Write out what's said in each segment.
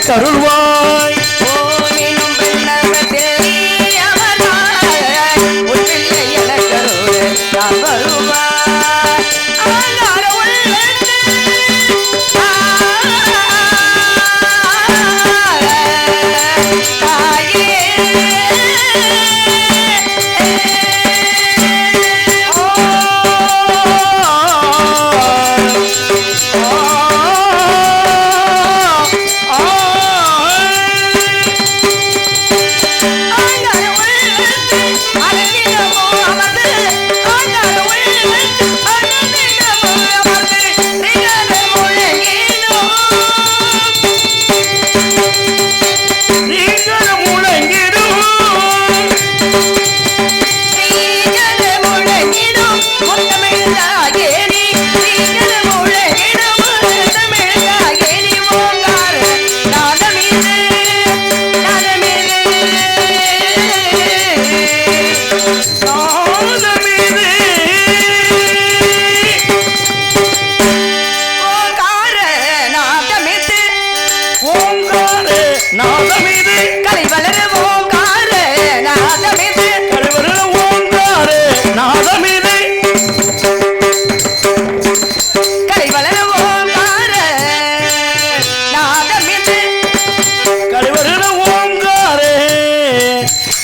கருள்வாய்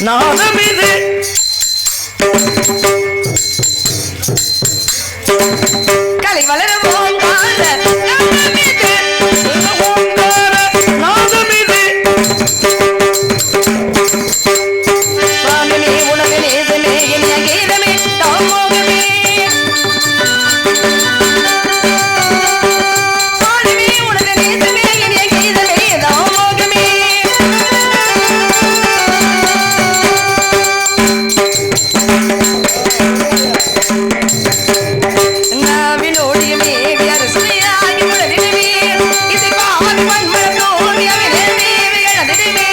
நாதமிது கலை வளரவோம் நாதமிது நாதமிது சுவாமினே உனது நேசமே இனிய கீதமே தாமோகமே சுவாமினே உனது நேசமே இனிய கீதமே தாமோகமே இது பாதி மண்மரத்தோடு அவிழவே விழதிடுமே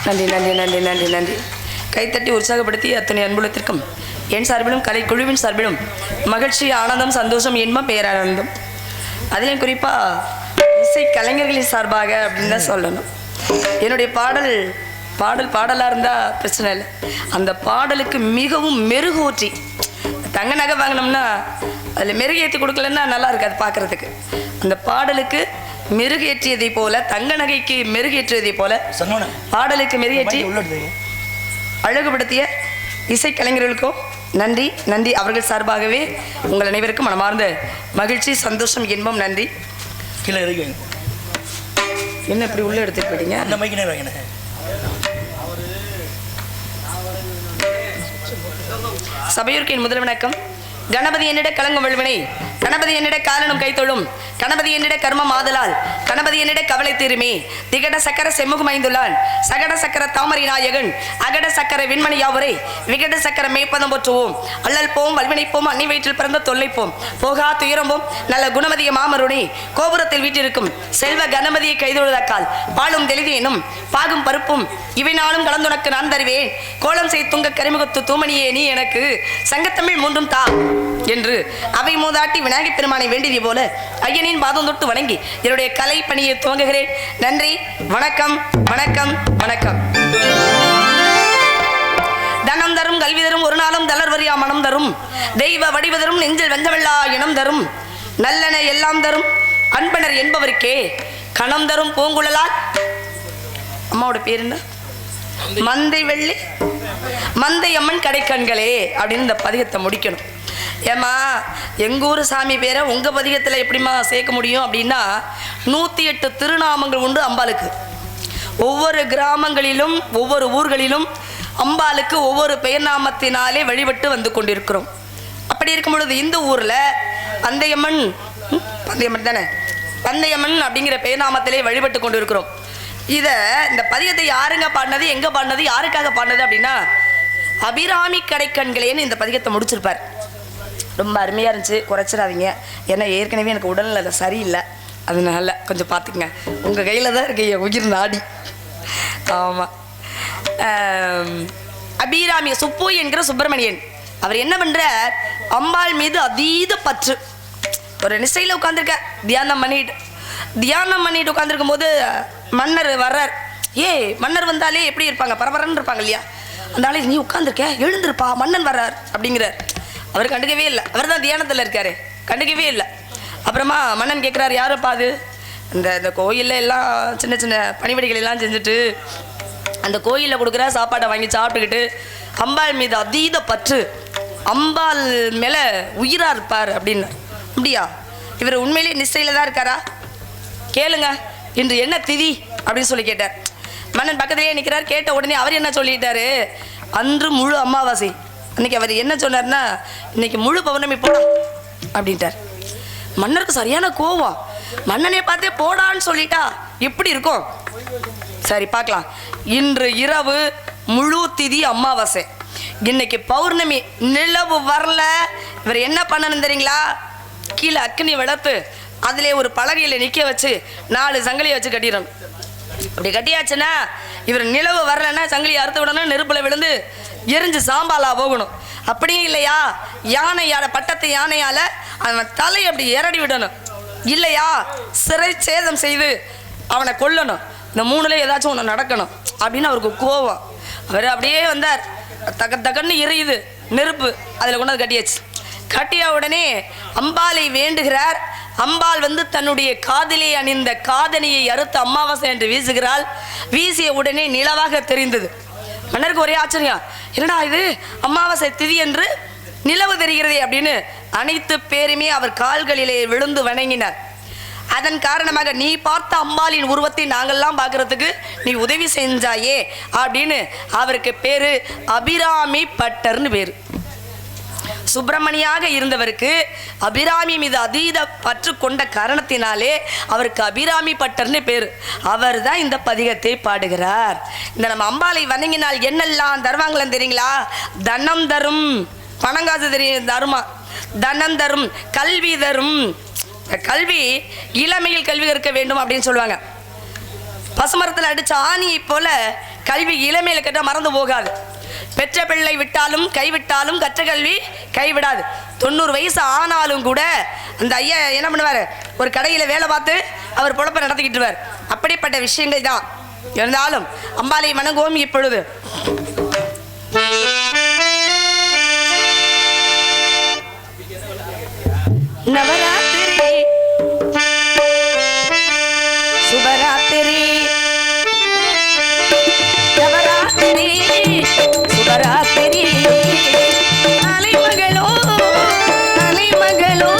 நன்றி நன்றி நன்றி நன்றி நன்றி. கைத்தட்டி உற்சாகப்படுத்தி அத்தனை அன்புலத்திற்கும் என் சார்பிலும் கலைக்குழுவின் சார்பிலும் மகிழ்ச்சி, ஆனந்தம், சந்தோஷம், இன்பம், பேரானந்தம். அதிலும் குறிப்பாக இசை கலைஞர்களின் சார்பாக அப்படின்னு தான் சொல்லணும். என்னுடைய பாடலாக இருந்தால் பிரச்சனை இல்லை. அந்த பாடலுக்கு மிகவும் மெருகூற்றி தங்க நகை வாங்கினோம்னா அதில் மெருகேற்றி கொடுக்கலன்னா நல்லா இருக்காது பார்க்குறதுக்கு. அந்த பாடலுக்கு மெருகேற்றியதை போல, தங்க நகைக்கு மெருகேற்றியதை போல பாடலுக்கு மெருகேற்றி அழகுபடுத்திய இசை கலைஞர்களுக்கும் நன்றி நன்றி. அவர்கள் சார்பாகவே உங்கள் அனைவருக்கும் மனமார்ந்த மகிழ்ச்சி, சந்தோஷம், இன்பம், நன்றி. என்ன இப்படி உள்ள எடுத்துட்டு போயிட்டீங்க? சபையோருக்கு என் முதல் வணக்கம். கணபதி என்னிட கலங்கும் வல்வினை, கணபதி என்னிட காலனும் கைத்தொழும், கணபதி என்னிட கர்மம் ஆதலால், கணபதி என்னிட கவலை தீருமே, திகட சக்கர செம்முகம் ஐந்துள்ளான், சகட சக்கர தாமரை நாயகன், அகட சக்கர விண்மணி யாவரே, விகட சக்கர மேய்ப்பதம் போற்றுவோம், அல்லல் போம் வல்வினைப்போம், அன்னி வயிற்றில் பிறந்த தொல்லைப்போம், போகா துயரம்போம், நல்ல குணமதிய மாமருணி, கோபுரத்தில் வீட்டிருக்கும் செல்வ கணபதியை கைதொழுதாக்கால், பாலும் தெளிவேனும் பாகும் பருப்பும் இவை நாளும் கலந்துனக்கு நான் தருவேன், கோலம் செய் துங்க கரிமுகத்து தூமணியே நீ எனக்கு சங்கத்தமிழ் மூன்றும் தா என்று அவை மூதாட்டி விநாயகப் பெருமானை வேண்டியதை போல ஐயனின் பாதம் தொட்டு வணங்கி என்னுடைய கலை பணியை துவங்குகிறேன். நன்றி, வணக்கம், வணக்கம், வணக்கம். தனம் தரும், கல்வி தரும், ஒரு நாளும் தளர்வரியா மனம் தரும், தெய்வ வடிவ தரும், நெஞ்சில் வெஞ்சவெல்லா இனம் தரும், நல்லென எல்லாம் தரும் அன்பனர் என்பவருக்கே கணம் தரும் பூங்குழலால். அம்மாவோட பேர் என்ன? மந்தை வெள்ளி மந்தை அம்மன் கடைக்கண்களே அப்படின்னு இந்த பதிகத்தை முடிக்கணும். ஏம்மா எங்கள் ஊர் சாமி பேரை உங்கள் பதிகத்தில் எப்படிம்மா சேர்க்க முடியும் அப்படின்னா, 108 திருநாமங்கள் உண்டு அம்பாளுக்கு. ஒவ்வொரு கிராமங்களிலும் ஒவ்வொரு ஊர்களிலும் அம்பாளுக்கு ஒவ்வொரு பெயர் நாமத்தினாலே வழிபட்டு வந்து கொண்டிருக்கிறோம். அப்படி இருக்கும் பொழுது இந்த ஊரில் பந்தயம்மன் தானே, பந்தயம்மன் அப்படிங்கிற பெயர் நாமத்திலே வழிபட்டு கொண்டு இருக்கிறோம். இந்த பதிகத்தை யாருங்க பாடினது, எங்கே பாடினது, யாருக்காக பாடினது அப்படின்னா, அபிராமி கடைக்கண்களேன்னு இந்த பதிகத்தை முடிச்சிருப்பார். ரொம்ப அருமையாக இருந்துச்சு, குறைச்சிடாதீங்க. ஏன்னா ஏற்கனவே எனக்கு உடல்நிலை சரியில்லை, அதனால கொஞ்சம் பார்த்துக்குங்க. உங்கள் கையில் தான் இருக்கு என் உயிர் நாடி. ஆமாம், அபிராமி சுப்பு என்கிற சுப்பிரமணியன் அவர் என்ன பண்ணுறார், அம்பாள் மீது அதீத பற்று. ஒரு நிச்சயில உட்காந்துருக்க தியானம் பண்ணிட்டு உட்காந்துருக்கும் போது மன்னர் வர்றார். மன்னர் வந்தாலே எப்படி இருப்பாங்க, பரபரன்னு இருப்பாங்க இல்லையா? அந்த ஆளு நீ உட்காந்துருக்க, எழுந்திருப்பா, மன்னன் வர்றார் அப்படிங்கிறார். அவர் கண்டுக்கவே இல்லை, அவர் தான் தியானத்தில் இருக்காரு, கண்டுக்கவே இல்லை. அப்புறமா மன்னன் கேட்குறாரு, யாருப்பா அது? இந்த கோயிலில் எல்லாம் சின்ன சின்ன பணிவடிகள் எல்லாம் செஞ்சுட்டு அந்த கோயிலில் கொடுக்குற சாப்பாடை வாங்கி சாப்பிட்டுக்கிட்டு அம்பாள் மீது அதீத பற்று, அம்பாள் மேலே உயிராக இருப்பார் அப்படின்னார். அப்படியா? இவர் உண்மையிலேயே நிச்சயில தான் இருக்காரா? கேளுங்க, இன்று என்ன திதி அப்படின்னு சொல்லி கேட்டார். மன்னன் பக்கத்திலேயே நிற்கிறார். கேட்ட உடனே அவர் என்ன சொல்லிட்டாரு, அன்று முழு அமாவாசை. அன்னைக்கு அவர் என்ன சொன்னார்னா, இன்னைக்கு முழு பௌர்ணமி போடா அப்படின்ட்டார். மன்னருக்கு சரியான கோவம். மன்னனை பார்த்தே போடான்னு சொல்லிட்டா எப்படி இருக்கும்? சரி பார்க்கலாம். இன்று இரவு முழு திதி அமாவாசை, இன்னைக்கு பௌர்ணமி, நிலவு வரல. இவர் என்ன பண்ணணும் தெரியுங்களா? கீழே அக்னி வளர்த்து அதிலே ஒரு பலகையில் நிற்க வச்சு 4 சங்கிலியை வச்சு கட்டிடணும். அப்படி கட்டியாச்சுன்னா இவர் நிலவு வரலன்னா சங்கிலி அறுத்து விடணும், நெருப்பில் விழுந்து எரிஞ்சு சாம்பாலா போகணும். அப்படியும் இல்லையா யானையால பட்டத்து யானையால அவன் தலையை அப்படி இறடி விடணும், இல்லையா சிறை சேதம் செய்து அவனை கொல்லணும். இந்த மூணுல ஏதாச்சும் ஒன்று நடக்கணும் அப்படின்னு அவருக்கு கோவம். அவர் அப்படியே வந்தார், தகன்னு எரியுது நெருப்பு, அதில் கொண்டு வந்து கட்டியாச்சு. கட்டிய உடனே அம்பாளை வேண்டுகிறார். அம்பாள் வந்து தன்னுடைய காதிலே அணிந்த காதணியை அறுத்து அமாவாசை என்று வீசுகிறாள். வீசிய உடனே நிலவாக தெரிந்தது. மன்னருக்கு ஒரே ஆச்சரியம், என்னடா இது அமாவாசை திதி என்று நிலவு தெரிகிறதே அப்படின்னு அனைத்து பேருமே அவர் கால்களிலே விழுந்து வணங்கினார். அதன் காரணமாக நீ பார்த்த அம்பாளின் உருவத்தை நாங்கள்லாம் பார்க்கறதுக்கு நீ உதவி செஞ்சாயே அப்படின்னு அவருக்கு பேரு அபிராமி பட்டர்னு பேரு. சுப்பிரமணியாக இருந்தவருக்கு அபிராமி மீது அதீத பற்று கொண்ட காரணத்தினாலே அவருக்கு அபிராமி பட்டர்னு பேர். அவர் தான் இந்த பதிகத்தை பாடுகிறார். இந்த நம்ம அம்பாளை வணங்கினால் என்னெல்லாம் தருவாங்களான்னு தெரியுங்களா? தனம் தரும், பணங்காசு தெரியும் தருமா, தனம் தரும், கல்வி தரும். கல்வி இளமையில் கல்வி கற்க வேண்டும் அப்படின்னு சொல்லுவாங்க. பசுமரத்தில் அடிச்ச ஆணியை போல கல்வி இளமையில் கற்ற மறந்து போகாது. பெற்ற பிள்ளை விட்டாலும் கைவிட்டாலும் கற்ற கல்வி கைவிடாது. 90 வயசு ஆனாலும் கூட அந்த ஐயா என்ன பண்ணுவார், ஒரு கடையில் வேலை பார்த்து அவர் பொழப்பை நடத்திக்கிட்டுவார். அப்படிப்பட்ட விஷயங்கள் தான் இருந்தாலும் அம்பாளை வணங்குவோம். இப்பொழுது நவராத்திரி சுபராத்திரி நவராத்திரி சுபராத்திரி அலைமகளோ அலைமகளோ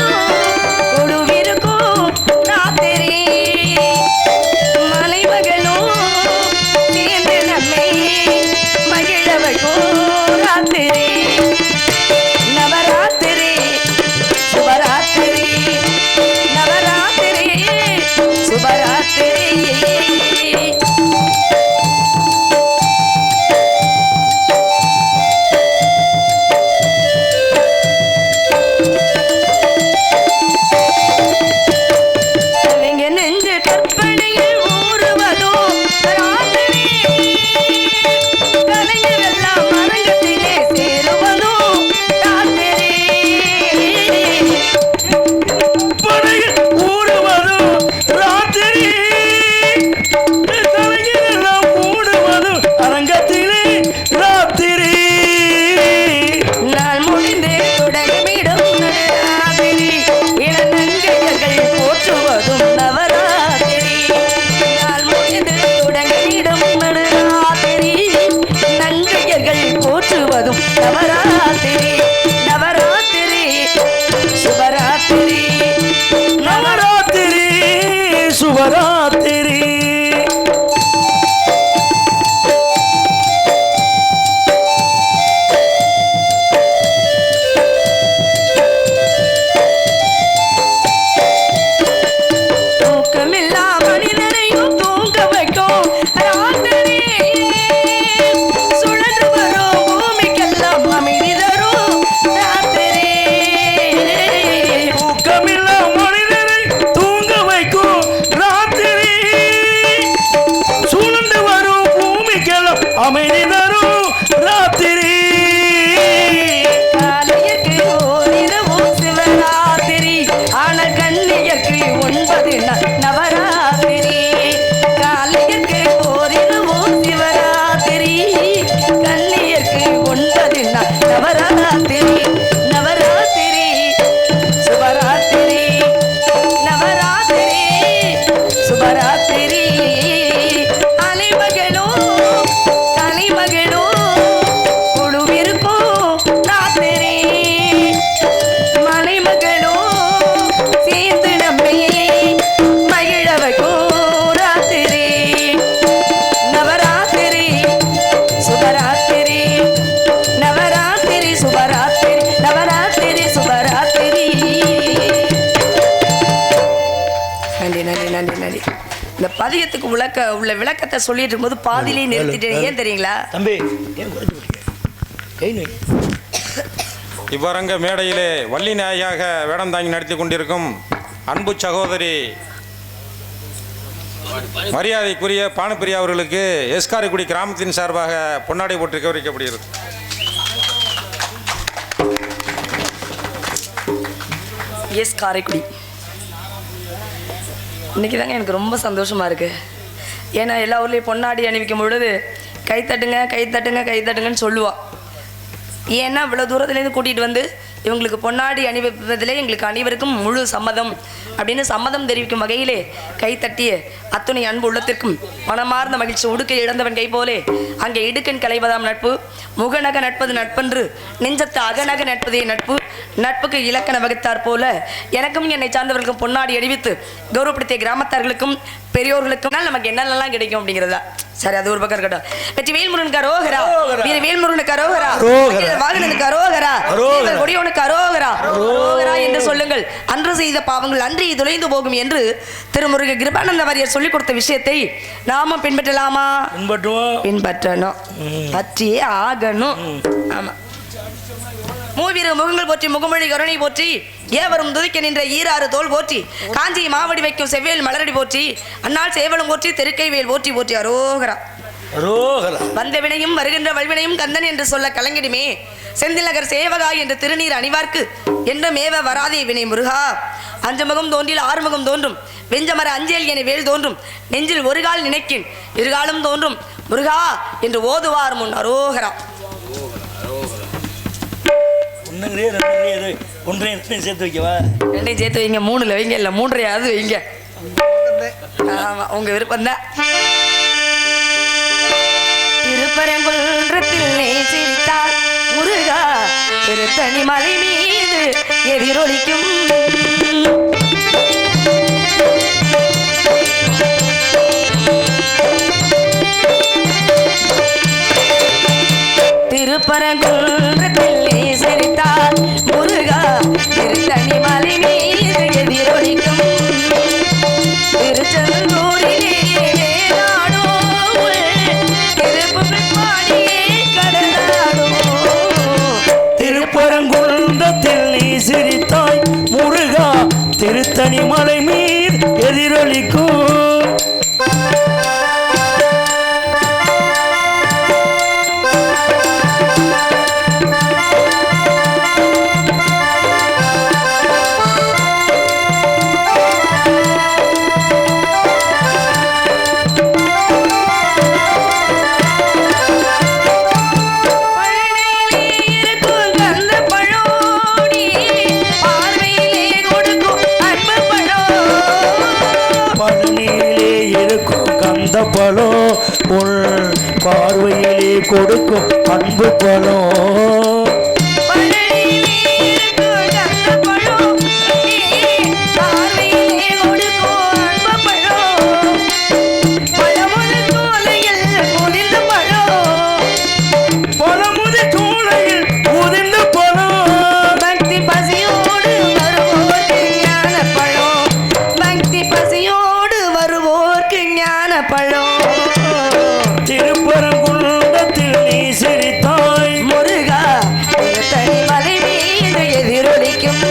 கொடுவிருக்கோ ராத்திரி மலைமகளோ சேர்ந்து நம்மை மகிழவோ ராத்திரி நவராத்திரி சுபராத்திரி நவராத்திரி சுபராத்திரி. இந்த பதிகத்துக்கு உள்ள விளக்கத்தை சொல்லிட்டு இருக்கும்போது பாதியிலே நிறுத்திட்டேன். ஏன் தெரியுங்களா தம்பி? இவ்வரங்க மேடையிலே வள்ளி நாயாக வேடம் தாங்கி நடத்தி கொண்டிருக்கும் அன்பு சகோதரி மரியாதைக்குரிய பானுப்பிரியா அவர்களுக்கு எஸ்காரைக்குடி கிராமத்தின் சார்பாக பொன்னாடை போட்டு கௌரவிக்கப்படுகிறது. எஸ் காரைக்குடி. இன்னைக்கு தாங்க எனக்கு ரொம்ப சந்தோஷமா இருக்கு. ஏன்னா எல்லா ஊர்லேயும் பொன்னாடி அணிவிக்கும் பொழுது கை தட்டுங்க கை தட்டுங்க கை தட்டுங்கன்னு சொல்லுவா. ஏன்னா இவ்வளோ தூரத்துலேருந்து கூட்டிகிட்டு வந்து இவங்களுக்கு பொன்னாடி அணிவிப்பதிலே எங்களுக்கு அனைவருக்கும் முழு சம்மதம் அப்படின்னு சம்மதம் தெரிவிக்கும் வகையிலே கைத்தட்டிய அத்துணை அன்பு உள்ளத்திற்கும் மனமார்ந்த மகிழ்ச்சி. உடுக்கை இழந்தவன் கை போலே அங்கே இடுக்கன் களைவதாம் நட்பு, முகநக நட்பது நட்பன்று நெஞ்சத்து அகநக நட்பதே நட்பு, நட்புக்கு இலக்கண வகுத்தார் போல எனக்கும் என்னை சார்ந்தவர்களுக்கும் பொன்னாடி அணிவித்து கௌரவப்படுத்திய கிராமத்தார்களுக்கும் பெரியோர்களுக்கும் நமக்கு என்னென்னலாம் கிடைக்கும் அப்படிங்கிறதா. சரி, அது ஒரு பக்கம் இருக்கட்டும். வெற்றி வேல்முருகனுக்கு அரோகரா, வீர வேல்முருகனுக்கு அரோகரா, வாகனனுக்கு அரோகரா, கொடியோனுக்கு அரோகரா, அரோகரா என்று சொல்லுங்கள். அன்று செய்த பாவங்கள் அன்றி துளைந்து போகும் என்று திருமுருக கிருபானந்த வாரியர் சொல்லிக் கொடுத்த விஷயத்தை நாமும் பின்பற்றலாமா? பின்பற்றணும், பற்றியே ஆகணும். ஆமா. மூவிரு முகங்கள் போற்றி முகமொழி கருணை போற்றி ஏவரும் துதிக்க நின்ற ஈராறு தோல் போற்றி காஞ்சி மாவடி வைக்கும் செவ்வேல் மலரடி போற்றி அந்நாள் சேவலும் போற்றி தெருக்கை வேல் போற்றி போற்றி அரோகரா. வந்த வினையும் வருகின்ற வல்வினையும் கந்தன் என்று சொல்ல கலங்கிடுமே செந்தில் நகர் சேவகா என்று திருநீர் அணிவார்க்கு என்ற மேவ வராதே வினை முருகா. அஞ்சு முகம் தோன்றில் ஆறு முகம் தோன்றும் வெஞ்சமர அஞ்சேல் என வேல் தோன்றும் நெஞ்சில் ஒரு கால் நினைக்கின் இருகாலும் தோன்றும் முருகா என்று ஓதுவார் முன் அரோகரா. சேர்த்து வைக்கவா? ரெண்டையும் சேர்த்து வைங்க, மூணுல வைங்க, இல்ல மூன்றையாவது வைங்க. ஆமா, உங்க விருப்பம் தான். திருப்பரங்குன்றத்தில் சிரித்தார் முருகா, திருத்தணி மலை மீது எதிரொலிக்கும் திருப்பரங்குன்றத்தில் சிரித்தார் முருகா, திருத்தணி மலை மீது எதிரொலிக்கும் திருச்செந்தூரிலே நாடோ திருப்புகழ் பாடியே கடலாடோ. திருப்பரங்குன்றத்தில் நீ சிரித்தாய் முருகா, திருத்தணி மலை மீது எதிரொலிக்கும். பழம் உள் பார்வையிலே கொடுக்கும் அன்பு பழம். திருப்பரங்குன்றத்தில் நீ சிரித்தாய் முருகா, தனி மலை மீது எதிரொலிக்கும்.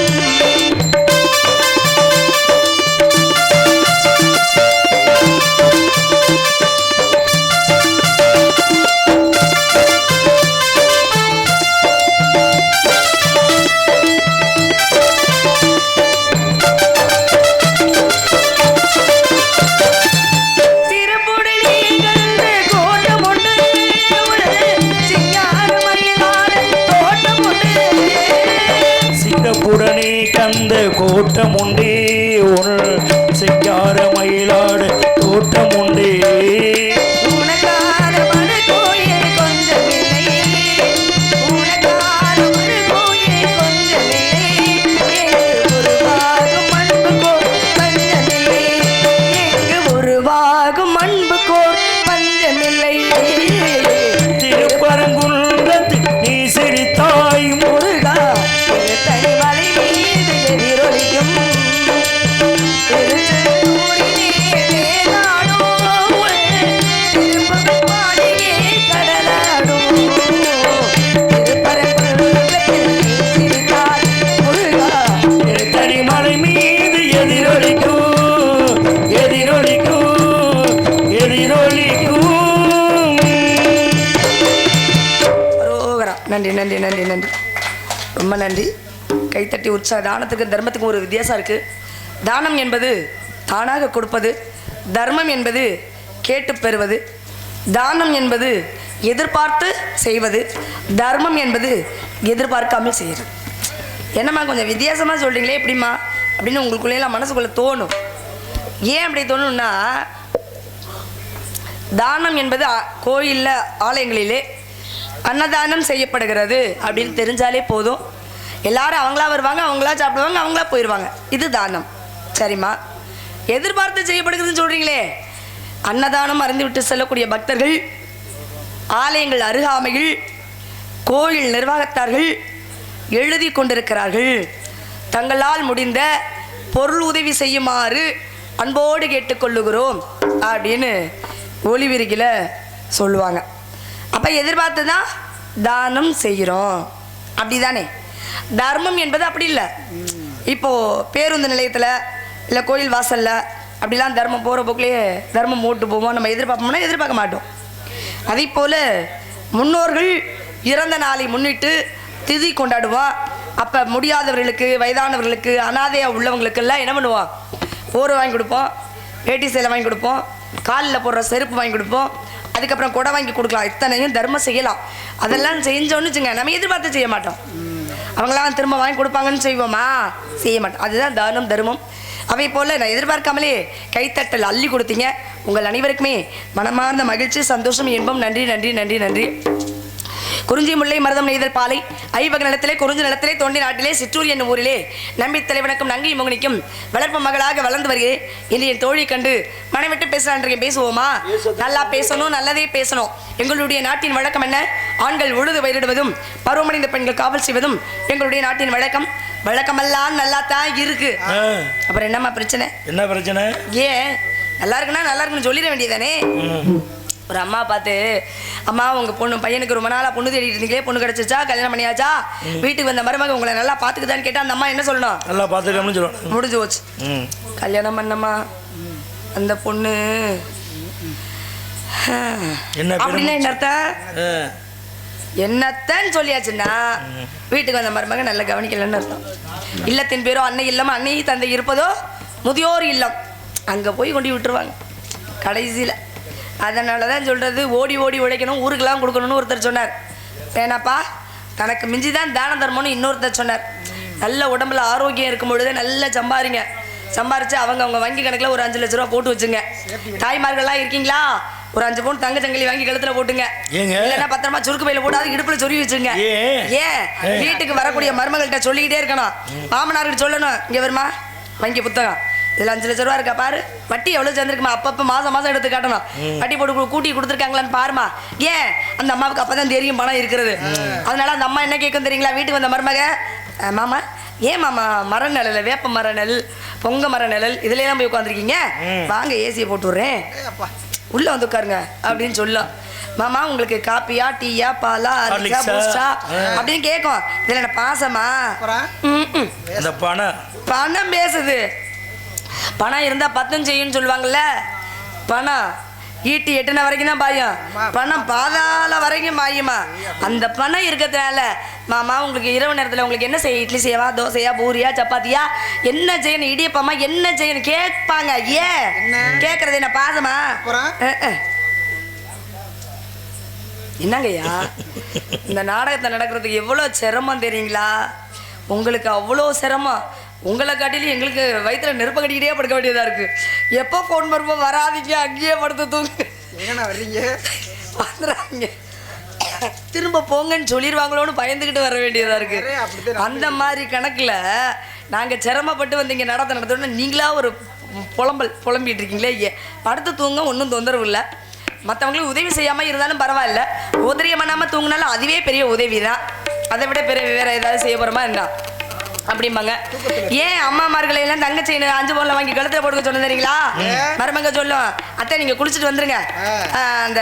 உடனே கந்த கோட்டம் உண்டே உன் சிங்கார மயிலாடு தோட்டம் உண்டே. உனக்கான மனு கோயில் கொஞ்சமில்லை, உனக்கான மனு கோயில் கொஞ்சமில்லை, எங்கு உருவாகும் அன்பு கோர் பஞ்சமில்லை, எங்கு உருவாகும் அன்பு கோர் பஞ்சமில்லை. திருப்பரங்குன்றத்தில் நீ சிரித்தாய் முருகா, தனி மலை மீது எதிரொலிக்கும் திருச்செந்தூரிலே வேளாடோ நன்றி நன்றி நன்றி நன்றி, ரொம்ப நன்றி. கைத்தட்டி உற்சாக. தானத்துக்கு தர்மத்துக்கும் ஒரு வித்தியாசம் இருக்குது. தானம் என்பது தானாக கொடுப்பது, தர்மம் என்பது கேட்டு பெறுவது. தானம் என்பது எதிர்பார்த்து செய்வது, தர்மம் என்பது எதிர்பார்க்காமல் செய்கிறது. என்னம்மா கொஞ்சம் வித்தியாசமாக சொல்கிறீங்களே எப்படிம்மா அப்படின்னு உங்களுக்குள்ளேலாம் மனசுக்குள்ளே தோணும். ஏன் அப்படி தோணும்னா, தானம் என்பது கோயிலில் ஆலயங்களிலே அன்னதானம் செய்யப்படுகிறது அப்படின்னு தெரிஞ்சாலே போதும். எல்லாரும் அவங்களா வருவாங்க, அவங்களா சாப்பிடுவாங்க, அவங்களா போயிடுவாங்க. இது தானம். சரிம்மா, எதிர்பார்த்து செய்யப்படுகிறதுன்னு சொல்கிறீங்களே, அன்னதானம் அறிந்து விட்டு செல்லக்கூடிய பக்தர்கள், ஆலயங்கள் அருகாமையில் கோயில் நிர்வாகத்தார்கள் எழுதி கொண்டிருக்கிறார்கள். தங்களால் முடிந்த பொருள் உதவி செய்யுமாறு அன்போடு கேட்டுக்கொள்ளுகிறோம் அப்படின்னு ஒளிவிரிக்கையில் சொல்லுவாங்க. அப்போ எதிர்பார்த்து தான் தானம் செய்கிறோம், அப்படி தானே? தர்மம் என்பது அப்படி இல்லை. இப்போது பேருந்து நிலையத்தில் இல்லை கோயில் வாசலில் அப்படிலாம் தர்மம் போகிற போக்குலேயே தர்மம் போட்டு போவோம். நம்ம எதிர்பார்ப்போம்னா எதிர்பார்க்க மாட்டோம். அதே போல் முன்னோர்கள் இறந்த நாளை முன்னிட்டு திதி கொண்டாடுவோம். அப்போ முடியாதவர்களுக்கு, வயதானவர்களுக்கு, அனாதையாக உள்ளவங்களுக்கெல்லாம் என்ன பண்ணுவோம்? போர் வாங்கி கொடுப்போம், வேட்டி சேலை வாங்கி கொடுப்போம், காலில் போடுற செருப்பு வாங்கி கொடுப்போம், அதுக்கப்புறம் கொடை வாங்கி கொடுக்கலாம். இத்தனையும் தர்மம் செய்யலாம். அதெல்லாம் செஞ்சோன்னு வச்சுங்க, நம்ம எதிர்பார்த்து செய்ய மாட்டோம். அவங்களாம் திரும்ப வாங்கி கொடுப்பாங்கன்னு செய்வோமா? செய்ய மாட்டோம். அதுதான் தானம், தர்மம். அவை போல் நான் எதிர்பார்க்காமலே கைத்தட்டல் அள்ளி கொடுத்தீங்க. உங்கள் அனைவருக்குமே மனமார்ந்த மகிழ்ச்சி, சந்தோஷம், இன்பம். நன்றி நன்றி நன்றி நன்றி. குறிஞ்சி முல்லை மருதம் நெய்தல் பாலை ஐவக நிலத்திலே குறிஞ்சி நிலத்திலே தோண்டி நாட்டிலே சிற்றூர் என்னும் ஊரிலே நம்பி தலைவனுக்கும் நங்கை முகனிக்கும் வளர்ப்பு மகளாக வளர்ந்து வருகிறேன். இன்று என் தோழி கண்டு மனைவிட்டு பேசலான். பேசுவோமா? நல்லா பேசணும், நல்லதே பேசணும். எங்களுடைய நாட்டின் வழக்கம் என்ன? ஆண்கள் உழுது பயிரிடுவதும் பருவமடைந்த பெண்கள் காவல் செய்வதும் எங்களுடைய நாட்டின் வழக்கம். வழக்கமெல்லாம் நல்லா தான் இருக்கு. அப்புறம் என்னம்மா பிரச்சனை? என்ன பிரச்சனை? ஏன் நல்லா இருக்குன்னா நல்லா இருக்குன்னு சொல்லிட வேண்டியதானே? ஒரு அம்மா பார்த்து, அம்மா உங்கள் பொண்ணு பையனுக்கு ரொம்ப நாளாக பொண்ணு தேடிட்டு இருந்தீங்களே, பொண்ணு கிடச்சிச்சா, கல்யாணம் பண்ணியாச்சா, வீட்டுக்கு வந்த மருமக உங்களை நல்லா பார்த்துக்குதான்னு கேட்டால் அந்த அம்மா என்ன சொல்லணும்? நல்லா பார்த்துக்கணும்னு சொல்லணும். முடிஞ்சு போச்சு. கல்யாணம் பண்ணம்மா அந்த பொண்ணு அப்படின்னா என்ன அர்த்தம்? என்னத்தன்னு சொல்லியாச்சுன்னா வீட்டுக்கு வந்த மருமக நல்லா கவனிக்கலன்னு அர்த்தம். இல்லத்தின் பேரோ அன்னை இல்லம், அன்னை தந்தை இருப்பதோ முதியோர் இல்லம், அங்கே போய் கொண்டு விட்டுருவாங்க கடைசியில். அதனால தான் சொல்கிறது, ஓடி ஓடி உழைக்கணும், ஊருக்கெல்லாம் கொடுக்கணும்னு ஒருத்தர் சொன்னார். வேணாப்பா, தனக்கு மிஞ்சி தான் தான தர்மம்னு இன்னொருத்தர் சொன்னார். நல்ல உடம்புல ஆரோக்கியம் இருக்கும் பொழுதே நல்லா சம்பாதிங்க. சம்பாரித்து அவங்க வங்கி கணக்கில் ஒரு 5 லட்ச ரூபா போட்டு வச்சுங்க. தாய்மார்கள்லாம் இருக்கீங்களா? ஒரு 5 பவுன் தங்க சங்கிலி வாங்கி கழுத்தில் போட்டுங்க. இல்லைன்னா பத்திரமா சுருக்கு பையில போட்டாது இடுப்பில் சொருவி வச்சுங்க. ஏன் வீட்டுக்கு வரக்கூடிய மருமகள்கிட்ட சொல்லிக்கிட்டே இருக்கணும், மாமனார்கிட்ட சொல்லணும், இங்கே வருமா வங்கி புத்தகம், இதில் 5 லட்ச ரூபா இருக்கா பாரு, வட்டி எவ்வளோ சேர்ந்துருக்குமா, அப்பப்போ மாதம் எடுத்து காட்டணும், வட்டி போட்டு கூட்டி கொடுத்துருக்காங்களான்னு பாருமா. ஏன் அந்த அம்மாவுக்கு அப்போ தான் தெரியும் பணம் இருக்கிறது. அதனால அந்த அம்மா என்ன கேட்கும் தெரியுங்களா? வீட்டுக்கு வந்த மருமக, மாமா ஏன் மாமா மர நிழல், வேப்ப மர நிழல், பொங்க மர நிழல் இதுலாம் போய் உட்காந்துருக்கீங்க, வாங்க ஏசியை போட்டு விட்றேன், உள்ளே வந்து உட்காருங்க அப்படின்னு சொல்லும். மாமா உங்களுக்கு காப்பியா, டீயா, பாலா, அரிசா, பூஸ்டா அப்படின்னு கேட்கும். இதில் என்ன பாசமா? பணம் பேசுது. பணம் இருந்தால் 10 செய்யுன்னு சொல்லுவாங்கல்ல. பணம் ஈட்டி எட்டுன வரைக்கும் தான் பாயும், பணம் பாதாள வரைக்கும் பாயுமா. அந்த பணம் இருக்கிறதுனால மாமா உங்களுக்கு இரவு நேரத்தில் உங்களுக்கு என்ன செய்ய, இட்லி செய்யவா, தோசையா, பூரியா, சப்பாத்தியா, என்ன செய்யணும், இடியப்பமா என்ன செய்யணும் கேட்பாங்க. ஏன் கேட்கறது? என்ன பாசமா? என்னங்கய்யா இந்த நாடகத்தை நடக்கிறதுக்கு எவ்வளோ சிரமம் தெரியுங்களா? உங்களுக்கு அவ்வளோ சிரமம். உங்களை காட்டிலும் எங்களுக்கு வயிற்றுல நெருப்ப கட்டிக்கிட்டே படுக்க வேண்டியதாக இருக்குது. எப்போ ஃபோன் பண்ணுறப்போ வராதிங்க, அங்கேயே படுத்து தூங்க வர்றீங்க, வந்துடுறாங்க, திரும்ப போங்கன்னு சொல்லிடுவாங்களோன்னு பயந்துக்கிட்டு வர வேண்டியதாக இருக்குது. அந்த மாதிரி கணக்கில் நாங்கள் சிரமப்பட்டு வந்து இங்கே நடத்தோன்னா நீங்களா ஒரு புலம்பிகிட்டு இருக்கீங்களே. படுத்து தூங்க ஒன்றும் தொந்தரவு இல்லை. மற்றவங்களுக்கு உதவி செய்யாமல் இருந்தாலும் பரவாயில்ல, உதவியம் பண்ணாமல் தூங்கினாலும் அதுவே பெரிய உதவி தான். அதை விட வேறு ஏதாவது செய்ய போகிறோமா என்ன அப்படிம்பாங்க. ஏன் அம்மாமார்களையெல்லாம் தங்க செயின் 5 பவுன்ல வாங்கி கழுத்துல போட்டுக்க சொன்ன தெரியுங்களா? மருமங்க சொல்லும், அத்தை நீங்க குளிச்சுட்டு வந்துருங்க. அந்த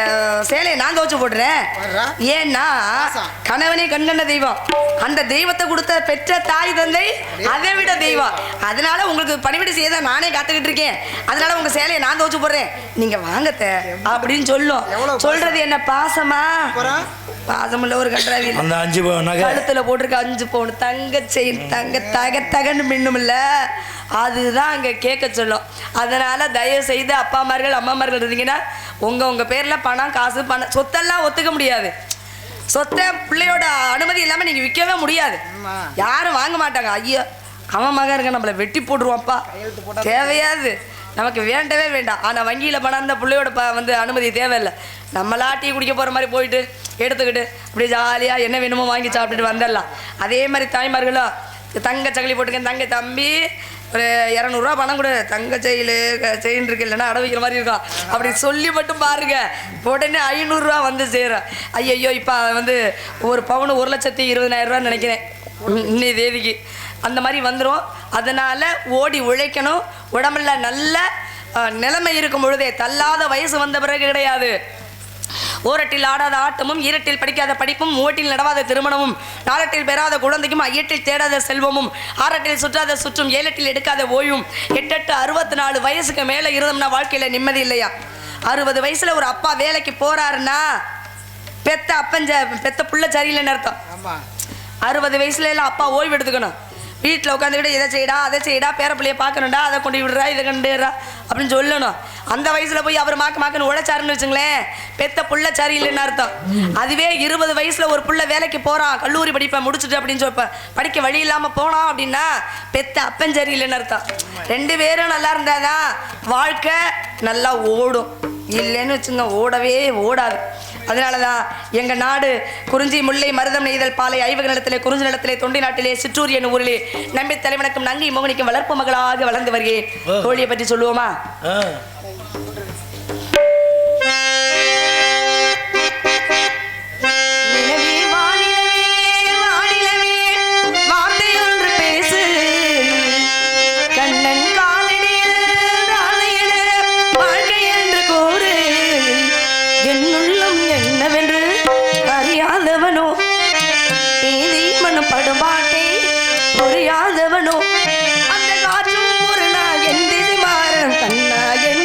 சேலையை நான் துவச்சு போடுறேன். ஏன்னா கணவனே கண்கண்ட தெய்வம், அந்த தெய்வத்தை கொடுத்த பெற்ற தாய் தந்தை அதை விட தெய்வம். அதனால உங்களுக்கு பணிவிடை செய்ய தான் நானே காத்துக்கிட்டு இருக்கேன். அதனால உங்க சேலையை நான் துவச்சு போடுறேன், நீங்க வாங்கத்த அப்படின்னு சொல்லும். சொல்றது என்ன பாசமா? பாசமுள்ள ஒரு கட்டுறாவி. அந்த 5 பவுன் நகை கழுத்துல போட்டிருக்க 5 பவுன் தங்க செயின், தங்க தக தகன்னு மின்னும்ல, அதுதான் அங்க கேட்க சொல்லும். அதனால தயவு செய்து அப்பாமார்கள் அம்மாமார்கள் இருந்தீங்கன்னா உங்க பேர்ல பணம் காசு பணம் சொத்தெல்லாம் ஒத்துக்க முடியாது. சொத்தை பிள்ளையோட அனுமதி இல்லாம நீங்க விற்கவே முடியாது. யாரும் வாங்க மாட்டாங்க. ஐயோ அவன் மகன் இருக்க நம்மளை வெட்டி போட்டுருவான்ப்பா, தேவையாது, நமக்கு வேண்டவே வேண்டாம். ஆனால் வங்கியில் பணம் அந்த பிள்ளையோட வந்து அனுமதி தேவையில்லை. நம்மளா டீ குடிக்க போகிற மாதிரி போயிட்டு எடுத்துக்கிட்டு அப்படியே ஜாலியாக என்ன வேணுமோ வாங்கி சாப்பிட்டுட்டு வந்துடலாம். அதே மாதிரி தாய்மார்களும் தங்க சங்கிலி போட்டுக்க, தங்க தம்பி ஒரு 200 பணம் கொடு, தங்க செயின் இருக்கு, இல்லைன்னா அடை வைக்கிற மாதிரி இருக்கும், அப்படி சொல்லி மட்டும் பாருங்க, உடனே 500 வந்து சேரும். ஐயோ இப்போ வந்து ஒரு பவுன் 1,20,000 நினைக்கிறேன் இன்னைய தேதிக்கு, அந்த மாதிரி வந்துடும். அதனால் ஓடி உழைக்கணும். உடம்புல நல்ல நிலைமை இருக்கும் பொழுதே, தள்ளாத வயசு வந்த பிறகு கிடையாது. ஓரட்டில் ஆடாத ஆட்டமும், ஈரட்டில் படிக்காத படிப்பும், ஓட்டில் நடவாத திருமணமும், 4 பெறாத குழந்தைக்கும், 5 தேடாத செல்வமும், 6 சுற்றாத சுற்றும், 7 எடுக்காத ஓய்வும், 8 64 வயசுக்கு மேலே இருந்தோம்னா வாழ்க்கையில் நிம்மதி இல்லையா? 60 வயசில் ஒரு அப்பா வேலைக்கு போகிறாருன்னா பெத்த புள்ள சரியில்லைன்னு அர்த்தம். 60 வயசுல எல்லாம் அப்பா ஓய்வு எடுத்துக்கணும். வீட்டில் உட்காந்துக்கிட்டு இதை செய்யடா அதை செய்யடா, பேர பிள்ளைய பார்க்கணுண்டா, அதை கொண்டு விடுறா, இதை கண்டுறா அப்படின்னு சொல்லணும். அந்த வயசில் போய் அவர் மாக்குன்னு உழைச்சாருன்னு வச்சுங்களேன், பெத்த புள்ள சரியில்லைன்னு அர்த்தம். அதுவே 20 வயசில் ஒரு புள்ள வேலைக்கு போகிறான், கல்லூரி படிப்பை முடிச்சுட்டு அப்படின்னு சொல்லிப்பேன், படிக்க வழி இல்லாமல் போனான் அப்படின்னா பெத்த அப்பன் சரியில்லைன்னு அர்த்தம். 2 பேரும் நல்லா இருந்தாதான் வாழ்க்கை நல்லா ஓடும். இல்லைன்னு வச்சுங்க ஓடவே ஓடாது. அதனால தான் எங்கள் நாடு குறிஞ்சி முல்லை மருதம் நெய்தல் பாலை ஐவக நிலத்திலே குறிஞ்சி நிலத்திலே தொண்டி நாட்டிலே சிற்றூர் என்னும் ஊரிலே நம்பி தலைவனுக்கும் நங்கை மோகனிக்கும் வளர்ப்பு மகளாக வளர்ந்து வருகிறேன். தோழியை பற்றி சொல்லுவோமா? படுபாட்டை புரியாதவனோ அந்த காற்றும் ஒரு நாள் என் திசை மாறும் கண்ணா என்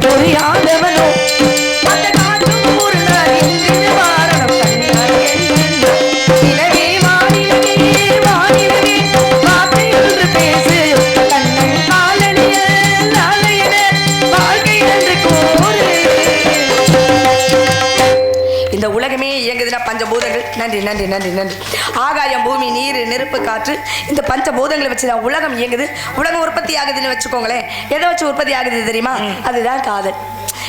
புரியாதவனோ அந்த காற்றும் ஒரு நாள் என்றது வாரணம் கண்ணால் என்ன நிலவே வானிலவே வானிலவே வார்த்தை ஒன்று பேசு கண்ணன் காலனிய நாளையன வாழ்க்கை என்று கூறு. இந்த உலகமே இயங்குதுன்னா பஞ்சபூதங்கள். நன்றி நன்றி நன்றி நன்றி. ஆகாயம் பூமி நீர் நெருப்பு காற்று இந்த பஞ்சபூதங்களை வச்சு தான் உலகம் இயங்குது. உலகம் உற்பத்தி ஆகுதுன்னு வச்சுக்கோங்களேன். எதை வச்சு உற்பத்தி ஆகுது தெரியுமா? அதுதான் காதல்.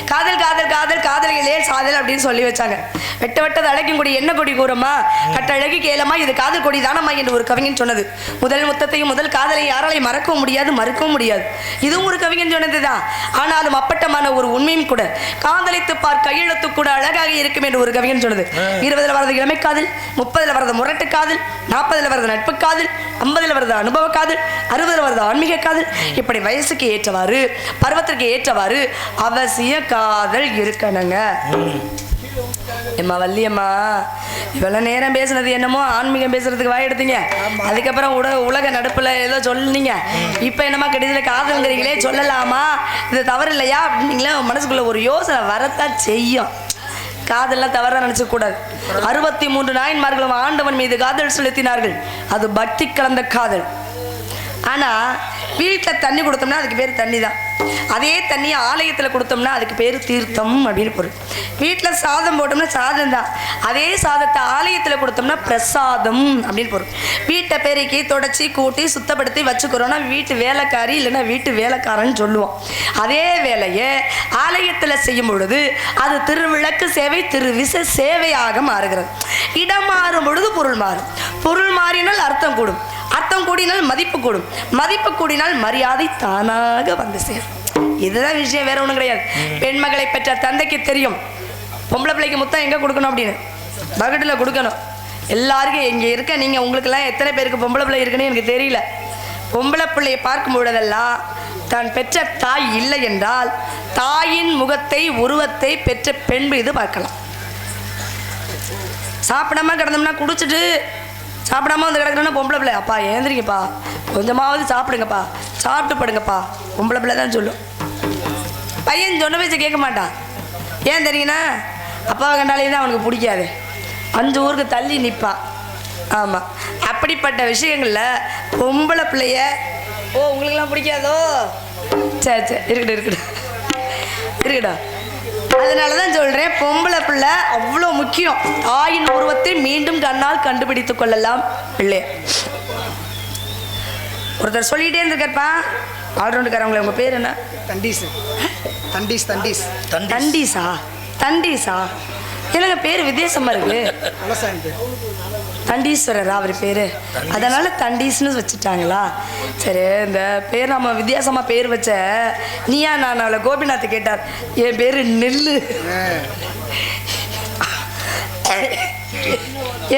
காதல் காதல் காதல் காதலிகளே சாதல் அப்படின்னு சொல்லி வச்சாங்க. வெட்ட வெட்டது அழைக்கும் கொடி என்ன கொடி கூறமா கட்டழகி கேளமா இது காதல் கொடி தானம்மா என்று ஒரு கவிஞன் சொன்னது. முதல் முத்தத்தையும் முதல் காதலை யாராலையும் மறக்கவும் முடியாது மறுக்கவும் முடியாது. இதுவும் ஒரு கவிஞன் சொன்னதுதான். ஆனாலும் அப்பட்டமான ஒரு உண்மையும் கூட காதலித்து பார் கையெழுத்து கூட அழகாக இருக்கும் என்று ஒரு கவிஞன் சொன்னது. 20ல் வரது இளமை காதல், 30ல் வரது முரட்டு காதல், 40ல் வரது நட்பு காதல், 50ல் வரது அனுபவ காதல், 60ல் வரது ஆன்மீக காதல். இப்படி வயசுக்கு ஏற்றவாறு பருவத்திற்கு ஏற்றவாறு அவசிய காதல் இருக்கணுங்க. எம்மா வள்ளியம்மா இவ்வளவு நேரம் பேசுனது என்னமோ ஆன்மீகம் பேசுறதுக்கு வாய் எடுத்தீங்க. அதுக்கப்புறம் உலக நடுப்புல ஏதோ சொன்னீங்க. இப்ப என்னமா கடைசியில காதல்ங்கிறீங்களே சொல்லலாமா இது தவறு இல்லையா அப்படின்னீங்களா? மனசுக்குள்ள ஒரு யோசனை வரத்தான் செய்யும். காதல்லாம் தவறா நினைச்ச கூடாது. 63 நாயன்மார்களும் ஆண்டவன் மீது காதல் செலுத்தினார்கள். அது பக்தி கலந்த காதல். ஆனா வீட்டில் தண்ணி கொடுத்தோம்னா அதுக்கு பேர் தண்ணி தான். அதே தண்ணியை ஆலயத்தில் கொடுத்தோம்னா அதுக்கு பேர் தீர்த்தம் அப்படின்னு பொருள். வீட்டில் சாதம் போட்டோம்னா சாதம் தான். அதே சாதத்தை ஆலயத்தில் கொடுத்தோம்னா பிரசாதம் அப்படின்னு பொருள். வீட்டை பெருக்கி தொடச்சி கூட்டி சுத்தப்படுத்தி வச்சுக்கிறோம்னா வீட்டு வேலைக்காரி இல்லைன்னா வீட்டு வேலைக்காரன்னு சொல்லுவோம். அதே வேலையை ஆலயத்தில் செய்யும் பொழுது அது திருவிளக்கு சேவை திருவிச சேவையாக மாறுகிறது. இடம் மாறும் பொழுது பொருள் மாறும். பொருள் மாறினால் அர்த்தம் கூடும். அர்த்தம் கூடினால் மதிப்பு கூடும். மதிப்பு கூடினால் மரியாதை தானாக வந்து சேரும். இதுதான் விஷயம், வேற ஒன்றும் கிடையாது. பெண்மகளை பெற்ற தந்தைக்கு தெரியும் பொம்பளை பிள்ளைக்கு முத்தம் எங்கே கொடுக்கணும் அப்படின்னு. பக்கெட்டில் கொடுக்கணும். எல்லாருக்கும் இங்கே இருக்க நீங்கள் உங்களுக்கெல்லாம் எத்தனை பேருக்கு பொம்பளை பிள்ளை இருக்குன்னு எனக்கு தெரியல. பொம்பளை பிள்ளையை பார்க்கும் பொழுதெல்லாம் தான் பெற்ற தாய் இல்லை என்றால் தாயின் முகத்தை உருவத்தை பெற்ற பெண் மீது பார்க்கலாம். சாப்பிடாம கிடந்தோம்னா குடிச்சிட்டு சாப்பிடாம வந்து கிடக்குறேன்னா பொம்பளை பிள்ளை அப்பா ஏந்திரிங்கப்பா கொஞ்சமாவது சாப்பிடுங்கப்பா சாப்பிட்டு படுங்கப்பா பொம்பளை பிள்ளை தான் சொல்லும். பையன் சொன்ன பேச்ச கேட்க மாட்டான். ஏன் தெரியுங்கன்னா அப்பாவை கண்டாலே தான் அவனுக்கு பிடிக்காது. 5 ஊருக்கு தள்ளி நிற்பான். ஆமாம், அப்படிப்பட்ட விஷயங்களில் பொம்பளை பிள்ளைய உங்களுக்கெல்லாம் பிடிக்காதோ? சரி சரி இருக்கட்டும் இருக்கட்டும் இருக்கட்டும். அதனால தான் சொல்கிறேன் பொம்பளை பிள்ளை அவ்வளோ முக்கியம். தாயின் உருவத்தை மீண்டும் கண்ணால் கண்டுபிடித்து கொள்ளலாம் பிள்ளை. ஒருத்தர் சொல்லிகிட்டே இருந்திருக்கப்பா ஆல்ரவுண்டுக்காரவங்களே உங்கள் பேர் என்ன? தண்டீஸ். தண்டீஸ் தண்டீஸ் தண்டீஸா? தண்டீஸா என்னங்க பேர் வித்தியாசமாக இருக்கு. தண்டீஸ்வரரா அவர் பேர்? அதனால தண்டீஸ்னு வச்சுட்டாங்களா? சரி, இந்த பேர் நம்ம வித்தியாசமாக பேர் வச்ச நீயா நான் அவளை கோபிநாத் கேட்டார். என் பேர் நெல்லு,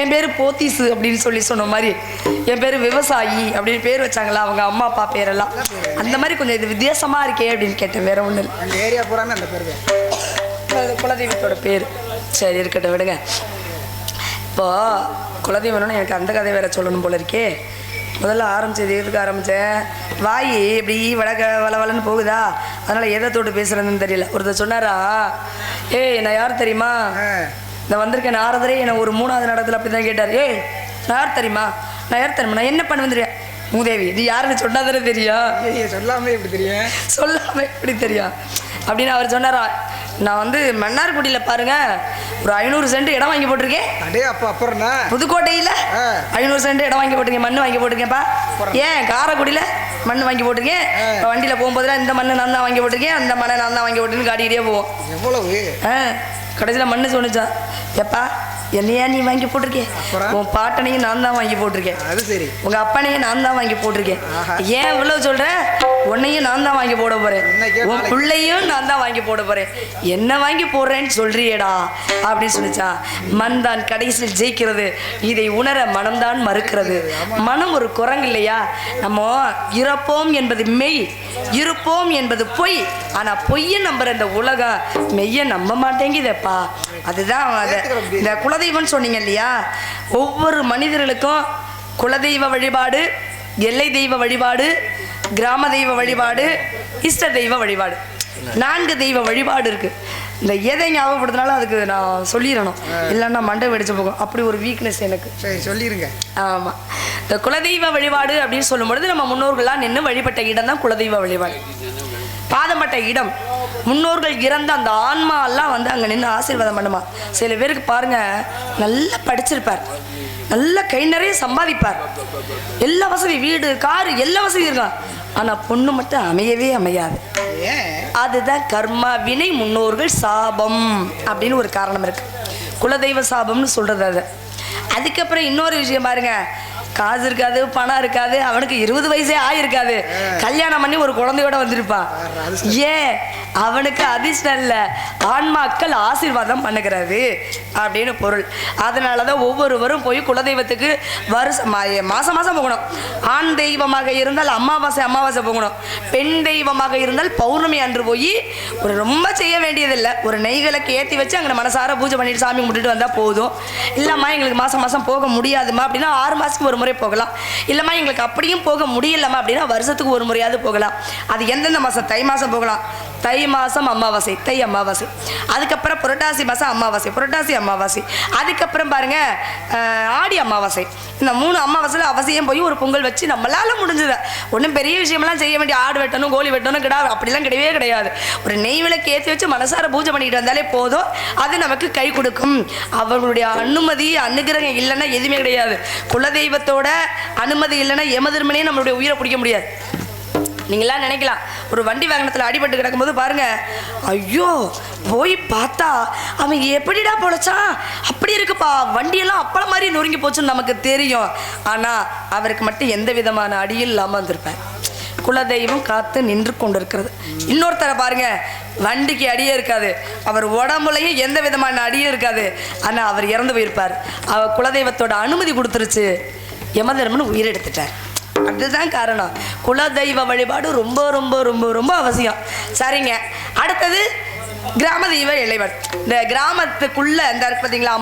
என் பேர் போத்தீஸு அப்படின்னு சொன்ன மாதிரி என் பேர் விவசாயி அப்படின்னு பேர் வச்சாங்களா அவங்க அம்மா அப்பா பேரெல்லாம். அந்த மாதிரி கொஞ்சம் இது வித்தியாசமாக இருக்கே அப்படின்னு கேட்டேன். வேற ஒன்றும் இல்லை. அந்த ஏரியா பூராமே அந்த பேர் குலதெய்வத்தோட பேர். சரி இருக்கட்டும் விடுங்க. இப்போ குலதெய்வம்னு எனக்கு அந்த கதை வேற சொல்லணும் போல இருக்கே. முதல்ல ஆரம்பிச்சது எதுக்கு ஆரம்பித்தேன்? வாய் இப்படி வளவலன்னு போகுதா, அதனால் எதை தொட்டு பேசுகிறதுன்னு தெரியல. ஒருத்தர் சொன்னாரா, ஏய் நான் யார் தெரியுமா, நான் வந்திருக்கேன் நாரதரே என்னை ஒரு 3வது நடத்தில் அப்படி தான் கேட்டார். ஏய் நான் யார் தெரியுமா, நான் என்ன பண்ண வந்துடுறேன் மூதேவி, நீ யாருன்னு சொன்னா தானே தெரியும், சொல்லாமல் எப்படி தெரியும், சொல்லாமல் எப்படி தெரியும் அப்படின்னு அவர் சொன்னாரா. நான் வந்து மன்னார்குடியில் பாருங்க ஒரு 500 சென்ட் இடம் வாங்கி போட்டிருக்கேன். அடே அப்போ அப்புறம் புதுக்கோட்டையில் 500 சென்ட் இடம் வாங்கி போட்டிருக்கேன், மண் வாங்கி போட்டிருக்கேன்ப்பா. ஏன் காரைக்குடியில் மண் வாங்கி போட்டிருக்கேன். இப்போ வண்டியில் போகும்போதுலாம் இந்த மண் நான் தான் வாங்கி போட்டிருக்கேன், அந்த மண்ணை நான் தான் வாங்கி போட்டிருக்கேன் காட்டிகிட்டே போவோம். எவ்வளவு கடைசியில் மண்ணு சொன்னிச்சா, எப்பா என்னையா நீ வாங்கி போட்டிருக்கேன், உன் பாட்டனையும் நான் தான் வாங்கி போட்டிருக்கேன், அது சரி, உங்க அப்பனையும் நான் தான் வாங்கி போட்டிருக்கேன். ஏன் இவ்வளவு சொல்றேன், உன்னையும் நான் தான் வாங்கி போட போறேன், உன் பிள்ளையும் நான் தான் வாங்கி போட போறேன், என்ன வாங்கி போடுறேன்னு சொல்றியேடா அப்படின்னு சொல்லிச்சா. மண் தான் கடைசியில் ஜெயிக்கிறது, இதை உணர மனம்தான் மறுக்கிறது. மனம் ஒரு குரங்கு இல்லையா. நம்ம இறப்போம் என்பது மெய், இருப்போம் என்பது பொய். ஆனா பொய்யை நம்புற இந்த உலகம் மெய்ய நம்ப மாட்டேங்குதப்பா. அதுதான் இந்த குலதெய்வம் சொன்னீங்க இல்லையா. ஒவ்வொரு மனிதர்களுக்கும் குலதெய்வ வழிபாடு, எல்லை தெய்வ வழிபாடு, கிராம தெய்வ வழிபாடு, இஷ்ட தெய்வ வழிபாடு 4 தெய்வ வழிபாடு இருக்கு. இந்த எதை ஞாபகப்படுத்தினாலும் அதுக்கு நான் சொல்லிடணும், இல்லைன்னா மண்டை வெடிச்சு போகும். அப்படி ஒரு வீக்னஸ் எனக்கு. சரி சொல்லிருங்க. ஆமாம், இந்த குலதெய்வ வழிபாடு அப்படின்னு சொல்லும்பொழுது நம்ம முன்னோர்கள்லாம் நின்று வழிபட்ட இடம் தான் குலதெய்வ வழிபாடு. பாதம்பட்ட இடம், முன்னோர்கள் இறந்த அந்த ஆன்மா எல்லாம் வந்து அங்கே நின்று ஆசீர்வாதம் பண்ணுமா. சில பேருக்கு பாருங்க, நல்லா படிச்சிருப்பார், நல்ல கை நிறைய சம்பாதிப்பார், எல்லா வசதி, வீடு காரு எல்லா வசதி இருக்கான், ஆனா பொண்ணு மட்டும் அமையவே அமையாது. அதுதான் கர்மா வினை, முன்னோர்கள் சாபம் அப்படின்னு ஒரு காரணம் இருக்கு. குலதெய்வ சாபம்னு சொல்றது அது. அதுக்கப்புறம் இன்னொரு விஷயம் பாருங்க, காசு இருக்காது, பணம் இருக்காது, அவனுக்கு 20 வயசே ஆயிருக்காது, கல்யாணம் பண்ணி ஒரு குழந்தையோட வந்திருப்பான். ஏன்? அவனுக்கு அதிர்ஷ்டம் இல்லை, ஆன்மாக்கள் ஆசீர்வாதம் பண்ணுகிறது அப்படின்னு பொருள். அதனாலதான் ஒவ்வொருவரும் போய் குலதெய்வத்துக்கு மாசம் மாசம் போகணும். ஆண் தெய்வமாக இருந்தால் அமாவாசை போகணும், பெண் தெய்வமாக இருந்தால் பௌர்ணமி அன்று போய் ஒரு ரொம்ப செய்ய வேண்டியதில்லை, ஒரு நெய் விளக்கு ஏற்றி வச்சு அங்கே மனசார பூஜை பண்ணிட்டு சாமி கும்பிட்டுட்டு வந்தால் போதும். இல்லைம்மா எங்களுக்கு மாசம் மாசம் போக முடியாதுமா அப்படின்னா 6 மாதத்துக்கு ஒரு முறை போகலாம். இல்லைம்மா எங்களுக்கு அப்படியும் போக முடியலம்மா அப்படின்னா வருஷத்துக்கு ஒரு முறையாவது போகலாம். அது எந்தெந்த மாதம்? தை மாதம் போகலாம், தை மாதம் அமாவாசை, தை அமாவாசை. அதுக்கப்புறம் புரட்டாசி மாதம் அமாவாசை, புரட்டாசி அமாவாசை. அதுக்கப்புறம் பாருங்க ஆடி அமாவாசை. இந்த 3 அமாவாசையில் அவசியம் போய் ஒரு பொங்கல் வச்சு நம்மளால முடிஞ்சது. ஒன்றும் பெரிய விஷயமெல்லாம் செய்ய வேண்டிய, ஆடு வெட்டணும், கோழி வெட்டணும், கிடா அப்படிலாம் கிடையவே கிடையாது. ஒரு நெய் விளக்கு ஏற்றி வச்சு மனசார பூஜை பண்ணிட்டு வந்தாலே போதும், அது நமக்கு கை கொடுக்கும். அவர்களுடைய அனுமதி அனுகிரகம் இல்லைன்னா எதுவுமே கிடையாது. குலதெய்வத்தோட அனுமதி இல்லைன்னா எமதர்மனே நம்மளுடைய உயிரை பிடிக்க முடியாது. நீங்களாம் நினைக்கலாம், ஒரு வண்டி வாகனத்தில் அடிபட்டு கிடக்கும்போது பாருங்க, ஐயோ போய் பார்த்தா அவன் எப்படிடா பொழைச்சான், அப்படி இருக்குப்பா, வண்டியெல்லாம் அப்பள மாதிரி நொறுங்கி போச்சுன்னு நமக்கு தெரியும். ஆனால் அவருக்கு மட்டும் எந்த விதமான அடியும் இல்லாமல் வந்திருப்பார். குலதெய்வம் காத்து நின்று கொண்டு இருக்கிறது. இன்னொருத்தரை பாருங்க, வண்டிக்கு அடியே இருக்காது, அவர் உடம்புலையும் எந்த விதமான அடியும் இருக்காது, ஆனால் அவர் இறந்து போயிருப்பார். அவர் குலதெய்வத்தோட அனுமதி கொடுத்துருச்சு, யமதர்மன் உயிரெடுத்துட்டார். அதுதான் காரணம். குலதெய்வ வழிபாடு ரொம்ப ரொம்ப ரொம்ப ரொம்ப அவசியம். சரிங்க, அடுத்தது கிராம தெய்வ இளைவன். இந்த கிராமத்துக்குள்ள இந்த இருக்கு பார்த்தீங்களா,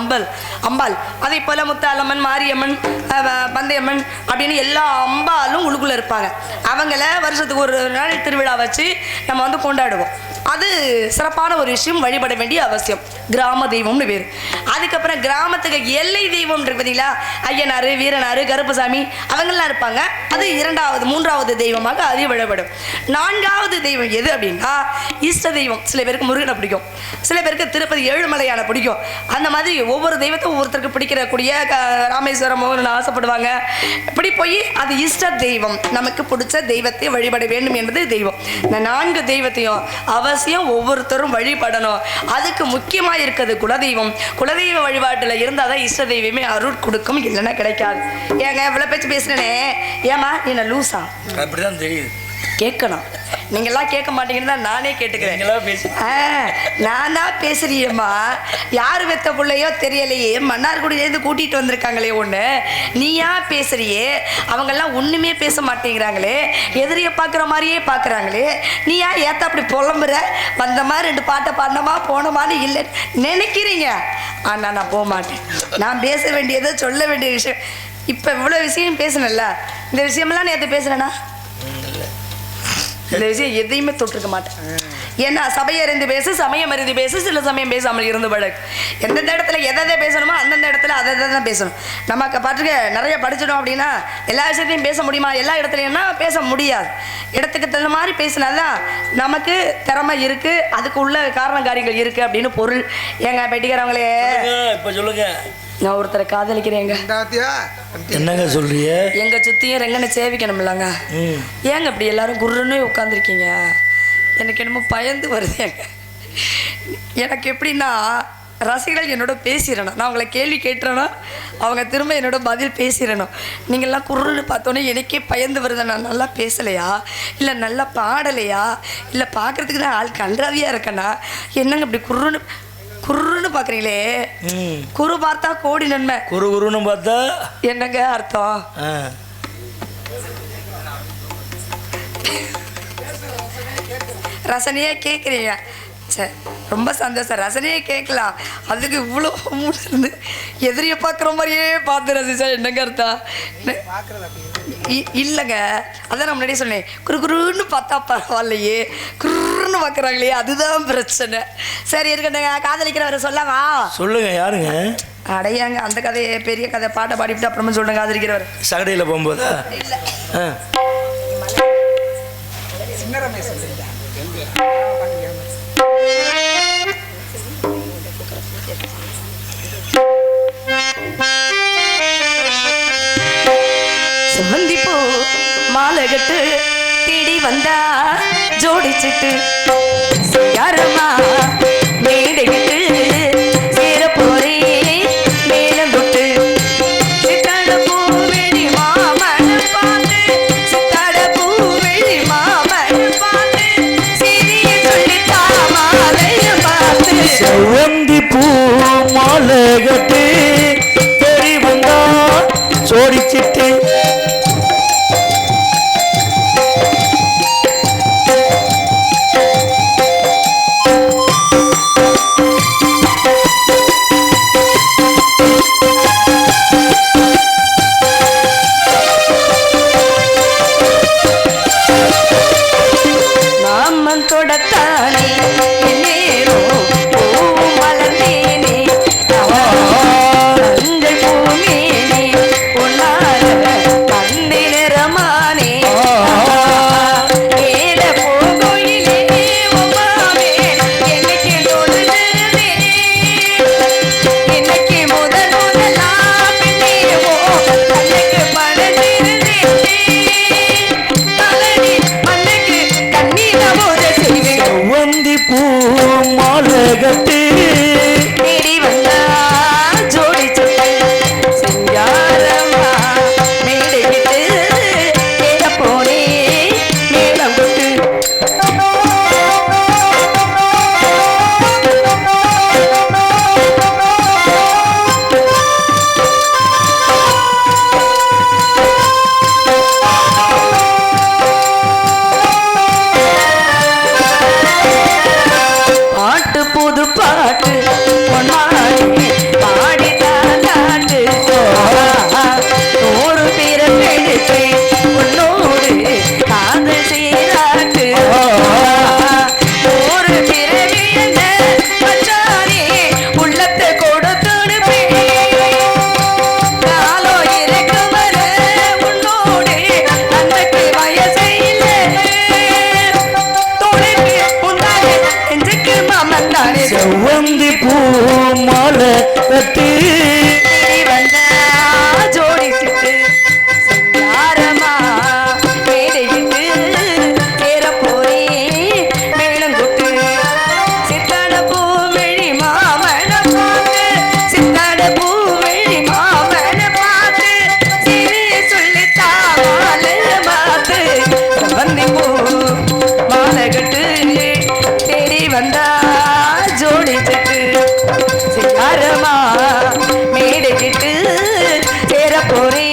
அம்பாள், அதே போல முத்தாலம்மன், மாரியம்மன், பந்தையம்மன் அப்படின்னு எல்லா அம்பாலும் உள்ளுக்குள்ள இருப்பாங்க. அவங்கள வருஷத்துக்கு ஒரு நாள் திருவிழா வச்சு நம்ம வந்து கொண்டாடுவோம். அது சிறப்பான ஒரு விஷயம், வழிபட வேண்டிய அவசியம். கிராம தெய்வம்னு பேர். அதுக்கப்புறம் கிராமத்துக்கு எல்லை தெய்வம் இருக்கு பார்த்தீங்களா, ஐயனார், வீரனார், கருப்பசாமி அவங்கெல்லாம் இருப்பாங்க. அது 2வது 3வது தெய்வமாக அது வழிபடும். 4வது தெய்வம் எது அப்படின்னா இஷ்ட தெய்வம். சில பேருக்கு முருகனை பிடிக்கும், சில பேருக்கு திருப்பதி ஏழுமலையான பிடிக்கும். அந்த மாதிரி ஒவ்வொரு தெய்வத்தை ஒவ்வொருத்தருக்கு பிடிக்கிறக்கூடிய ராமேஸ்வரம் ஆசைப்படுவாங்க. இப்படி போய் அது இஷ்ட தெய்வம், நமக்கு பிடிச்ச தெய்வத்தை வழிபட வேண்டும் என்பது தெய்வம். இந்த 4 தெய்வத்தையும் அவசியம் ஒவ்வொருத்தரும் வழிபடணும். அதுக்கு முக்கியமாக இருக்கிறது குலதெய்வம். குலதெய்வ வழிபாட்டில் இருந்தால் தான் இஷ்ட தெய்வமே அருள் கொடுக்கும், இல்லைன்னா கிடைக்காது. ஏங்க இவ்வளோ பேச்சு பேசுனேனே, ஏமா என்ன லூசா? அப்படிதான் தெரியுது. கேட்கணும், நீங்கெல்லாம் கேட்க மாட்டீங்கன்னு தான் நானே கேட்டுக்கிறேன். நான் தான் பேசுறியம்மா, யார் வெத்த பிள்ளையோ தெரியலையே, மன்னார்குடியிலேருந்து கூட்டிகிட்டு வந்திருக்காங்களே ஒன்று, நீயா பேசுறியே, அவங்கெல்லாம் ஒன்றுமே பேச மாட்டேங்கிறாங்களே, எதிரியை பார்க்குற மாதிரியே பார்க்குறாங்களே, நீயா ஏற்ற அப்படி புலம்புற, வந்த மாதிரி 2 பாட்டை பாடினமா போனோமான்னு இல்லை நினைக்கிறீங்க. ஆனால் நான் போக மாட்டேன். நான் பேச வேண்டியதை சொல்ல வேண்டிய விஷயம். இப்போ இவ்வளோ விஷயம் பேசுனேன்ல, இந்த விஷயமெல்லாம் நேற்று பேசுனேன்னா இந்த விஷயம் எதையுமே தொட்டிருக்க மாட்டேன். ஏன்னா சபையை அறிந்து பேசு, சமயம் அறிந்து பேசு, சில சமயம் பேசாமல் இருந்து பழகு. எந்தெந்த இடத்துல எதை பேசணுமோ அந்தந்த இடத்துல அதை தான் பேசணும். நமக்கு பாட்டுக்கு நிறைய படிச்சிடும் அப்படின்னா எல்லா விஷயத்தையும் பேச முடியுமா? எல்லா இடத்துலையும்னா பேச முடியாது. இடத்துக்கு தகுந்த மாதிரி பேசினாதான் நமக்கு திறமை இருக்கு, அதுக்கு உள்ள காரண காரியங்கள் இருக்கு அப்படின்னு பொருள். ஏங்க பெட்டிக்கிறவங்களே, இப்ப சொல்லுங்க. நான் ஒருத்தரை காதலிக்கிறேங்க. என்னங்க சொல்றிய? எங்க சுத்தியும் ரெங்கனை சேவிக்கணும்லங்க. ஏங்க இப்படி எல்லாரும் குருன்னு உட்காந்துருக்கீங்க? எனக்கு என்னமோ பயந்து வருதுங்க. எனக்கு எப்படின்னா, ரசிகர்கள் என்னோட பேசிடணும், நான் அவங்கள கேள்வி கேட்டுறேன்னா அவங்க திரும்ப என்னோட பதில் பேசிடணும். நீங்கள்லாம் குருன்னு பார்த்தோன்னே எனக்கே பயந்து வருது. நான் நல்லா பேசலையா, இல்லை நல்லா பாடலையா, இல்லை பார்க்குறதுக்கு தான் ஆள் கன்றாவியாக இருக்கேன்னா, என்னங்க இப்படி குருன்னு பார்க்குறீங்களே? குரு பார்த்தா கோடி நன்மை, குருன்னு பார்த்தா என்னங்க அர்த்தம்? ரசனையே கேட்குறீங்க, சரி ரொம்ப சந்தோஷம். ரசனையே கேட்கலாம், அதுக்கு இவ்வளோ இருந்து எதிரியை பார்க்குற மாதிரியே பார்த்து ரசிச்சா என்னங்க அர்த்தம்? இல்லைங்க, அதான் நான் முன்னாடியே சொன்னேன், குருன்னு பார்த்தா பரவாயில்லையே, குருன்னு பொண்ணு பார்க்குறாங்களே அதுதான் பிரச்சனை. சரி இருக்கட்டுங்க, காதலிக்கிறவரை சொல்லவா? சொல்லுங்க யாருங்க? அடையாங்க அந்த கதையை பெரிய கதை பாட்டை பாடிவிட்டு அப்புறமா சொல்லுங்க. காதலிக்கிறவர் சகடியில் போகும்போதா? ஆ சின்ன ரமேஷ் சொல்லிட்டா. செவ்வந்தி பூ மாலை கட்டு தேடி வந்தா ஜோடிச்சிட்டு யாரம்மா மேடைகிட்டு சேர போறே மேலம் தொட்டு சித்தாட பூ வெளி மாமன் பார்த்து சித்தாட பூ வெளி மாமன் பார்த்து சிறிய சொல்லித்தா மாலைய பார்த்து செவ்வந்தி பூ மாலை கட்டி தேடி வந்தா சோடிச்சிட்டு நாமன் தொடத்தானே நேரம் பூவும் மலர்ந்தேனே மஞ்சள் பூமேனே பொன்னார கண்ணி நிறமானே ஏல போகோயிலே உமாவே என்னைக்கு தொழுதே இன்னைக்கு முதல் முதலாம் பெண்ணேவோ கண்ணுக்கு படத்திருந்தே கலடி மண்ணுக்கு கண்ணீர போத செய்வேன் செவ்வந்தி பூ மாலை கட்டி தேடி வந்தா ஜோடி சுட்டு செஞ்சாரமா மேடையிட்டு கேட போனே மேடம் கொட்டு பாட்டு புது பாட்டு பொன்னாடி பாடி தாண்டாட்டு நூறு பேர பெடுத்து உன்னோடு காதல் சீராட்டு நூறு பிறவி என்ன மச்சானே உள்ளத்தை கொடுத்துடு காலோ இருக்கும் வர உன்னோடு அன்னைக்கு வயசு இல்லை தோழைக்கு உன்னாலே நெஞ்சுக்கு மாமன் தானே செவ்வந்தி பூ மாலை கட்டி தேடி வந்தா ஜோடி சிட்டு செஞ்சாரமா மேடையிட்டு சேர போரே மேளம் கொட்டு சித்தாட பூமெழி மாமன பார்த்து சித்தாட பூமெழி மாமன பார்த்து சிறிய சொல்லித்தா மாலைய பார்த்து செவ்வந்தி பூ மாலை கட்டு தேடி வந்தா ஜோடி சிட்டு யாரமா மேடைக்கிட்டு சேர போறே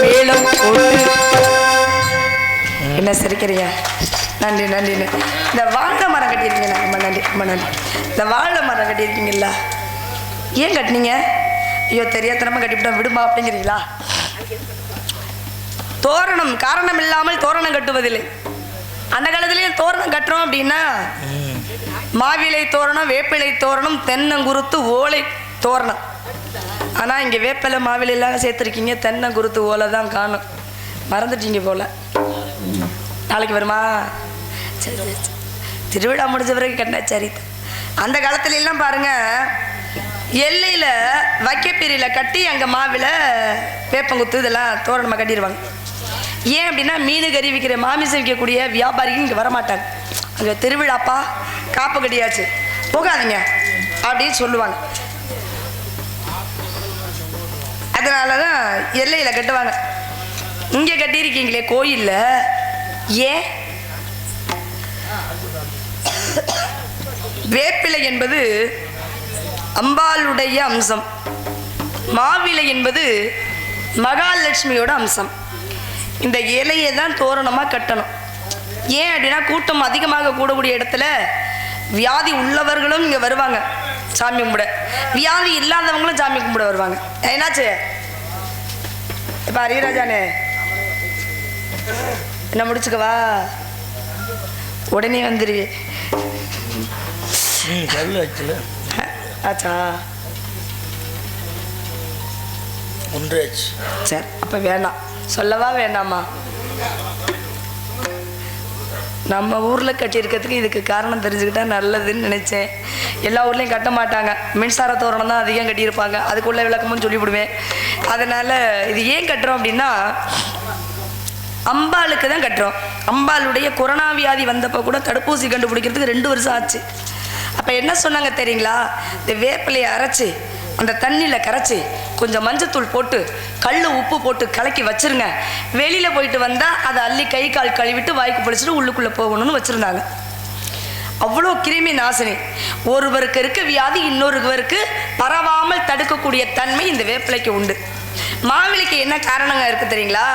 மேலும் போட்டு. என்ன சிரிக்கிறீங்க? நன்றி நன்றின்னு. இந்த வாழை மரம் கட்டியிருக்கீங்க, ரொம்ப நன்றி ரொம்ப நன்றி. இந்த வாழை மரம் கட்டியிருக்கீங்களா? ஏன் கட்டினீங்க? ஐயோ தெரியாதனமா கட்டிவிட்டோம் விடுமா அப்படிங்கிறீங்களா? தோரணம் காரணம் இல்லாமல் தோரணம் கட்டுவதில்லை. அந்த காலத்திலேயே தோரணம் கட்டுறோம் அப்படின்னா மாவிலை தோரணம், வேப்பிலை தோரணம், தென்னங்குருத்து, ஓலை தோரணம். ஆனால் இங்கே வேப்பிலை மாவிலை எல்லாம் சேர்த்துருக்கீங்க, தென்னங்குருத்து ஓலை தான் காணும். மறந்துட்டீங்க போல. நாளைக்கு வருமா? சரி சரி சரி. திருவிழா முடிஞ்ச பிறகு கட்டினா சரி. அந்த காலத்துல எல்லாம் பாருங்க, எல்லையில் வைக்கப்பீரியில் கட்டி அங்கே மாவில் வேப்பங்குத்து இதெல்லாம் தோரணமாக கட்டிடுவாங்க. ஏன் அப்படின்னா மீன் கறி விற்கிற மாமிசம் விற்கக்கூடிய வியாபாரிகள் இங்கே வரமாட்டாங்க. அங்கே திருவிழாப்பா காப்பு கட்டியாச்சு போகாதீங்க அப்படின்னு சொல்லுவாங்க. அதனால தான் எல்லையில் கட்டுவாங்க. இங்கே கட்டியிருக்கீங்களே கோயிலில், ஏன்? வேப்பிலை என்பது அம்பாளுடைய அம்சம், மாவிலை என்பது மகாலட்சுமியோட அம்சம். இந்த இலையை தான் தோரணமாக கட்டணும். ஏன் அப்படின்னா கூட்டம் அதிகமாக கூடக்கூடிய இடத்துல வியாதி உள்ளவர்களும் இங்கே வருவாங்க சாமி கும்பிட, வியாதி இல்லாதவங்களும் சாமி கும்பிட வருவாங்க. என்னாச்சு இப்போ ஹரிராஜானே என்ன முடிச்சுக்கவா? உடனே வந்துருவே. கல் ஆச்சுல ஆச்சா? ஒன்றாச்சு. சரி, அப்போ வேண்டாம். சொல்லவா வேண்டாமா? நம்ம ஊரில் கட்டியிருக்கிறதுக்கு இதுக்கு காரணம் தெரிஞ்சுக்கிட்டா நல்லதுன்னு நினச்சேன். எல்லா ஊர்லேயும் கட்ட மாட்டாங்க, மின்சார தோரணம் தான் அதிகம் கட்டியிருப்பாங்க. அதுக்குள்ள விளக்கமும் சொல்லிவிடுவேன். அதனால் இது ஏன் கட்டுறோம் அப்படின்னா, அம்பாளுக்கு தான் கட்டுறோம். அம்பாளுடைய கொரோனா வியாதி வந்தப்போ கூட தடுப்பூசி கண்டுபிடிக்கிறதுக்கு 2 வருஷம் ஆச்சு. அப்போ என்ன சொன்னாங்க தெரியுங்களா? இந்த வேப்பிலையை அரைச்சி அந்த தண்ணியில் கரைச்சி கொஞ்சம் மஞ்சத்தூள் போட்டு கல் உப்பு போட்டு கலக்கி வச்சுருங்க. வெளியில் போயிட்டு வந்தால் அதை அள்ளி கை கால் கழுவிட்டு வாய்க்கு பிடிச்சிட்டு உள்ளுக்குள்ளே போகணும்னு வச்சுருந்தாங்க. அவ்வளோ கிருமி நாசினி. ஒருவருக்கு இருக்க வியாதி இன்னொருவருக்கு பரவாமல் தடுக்கக்கூடிய தன்மை இந்த வேப்பிலைக்கு உண்டு. மாவிலைக்கு என்ன காரணங்க இருக்குது தெரியுங்களா?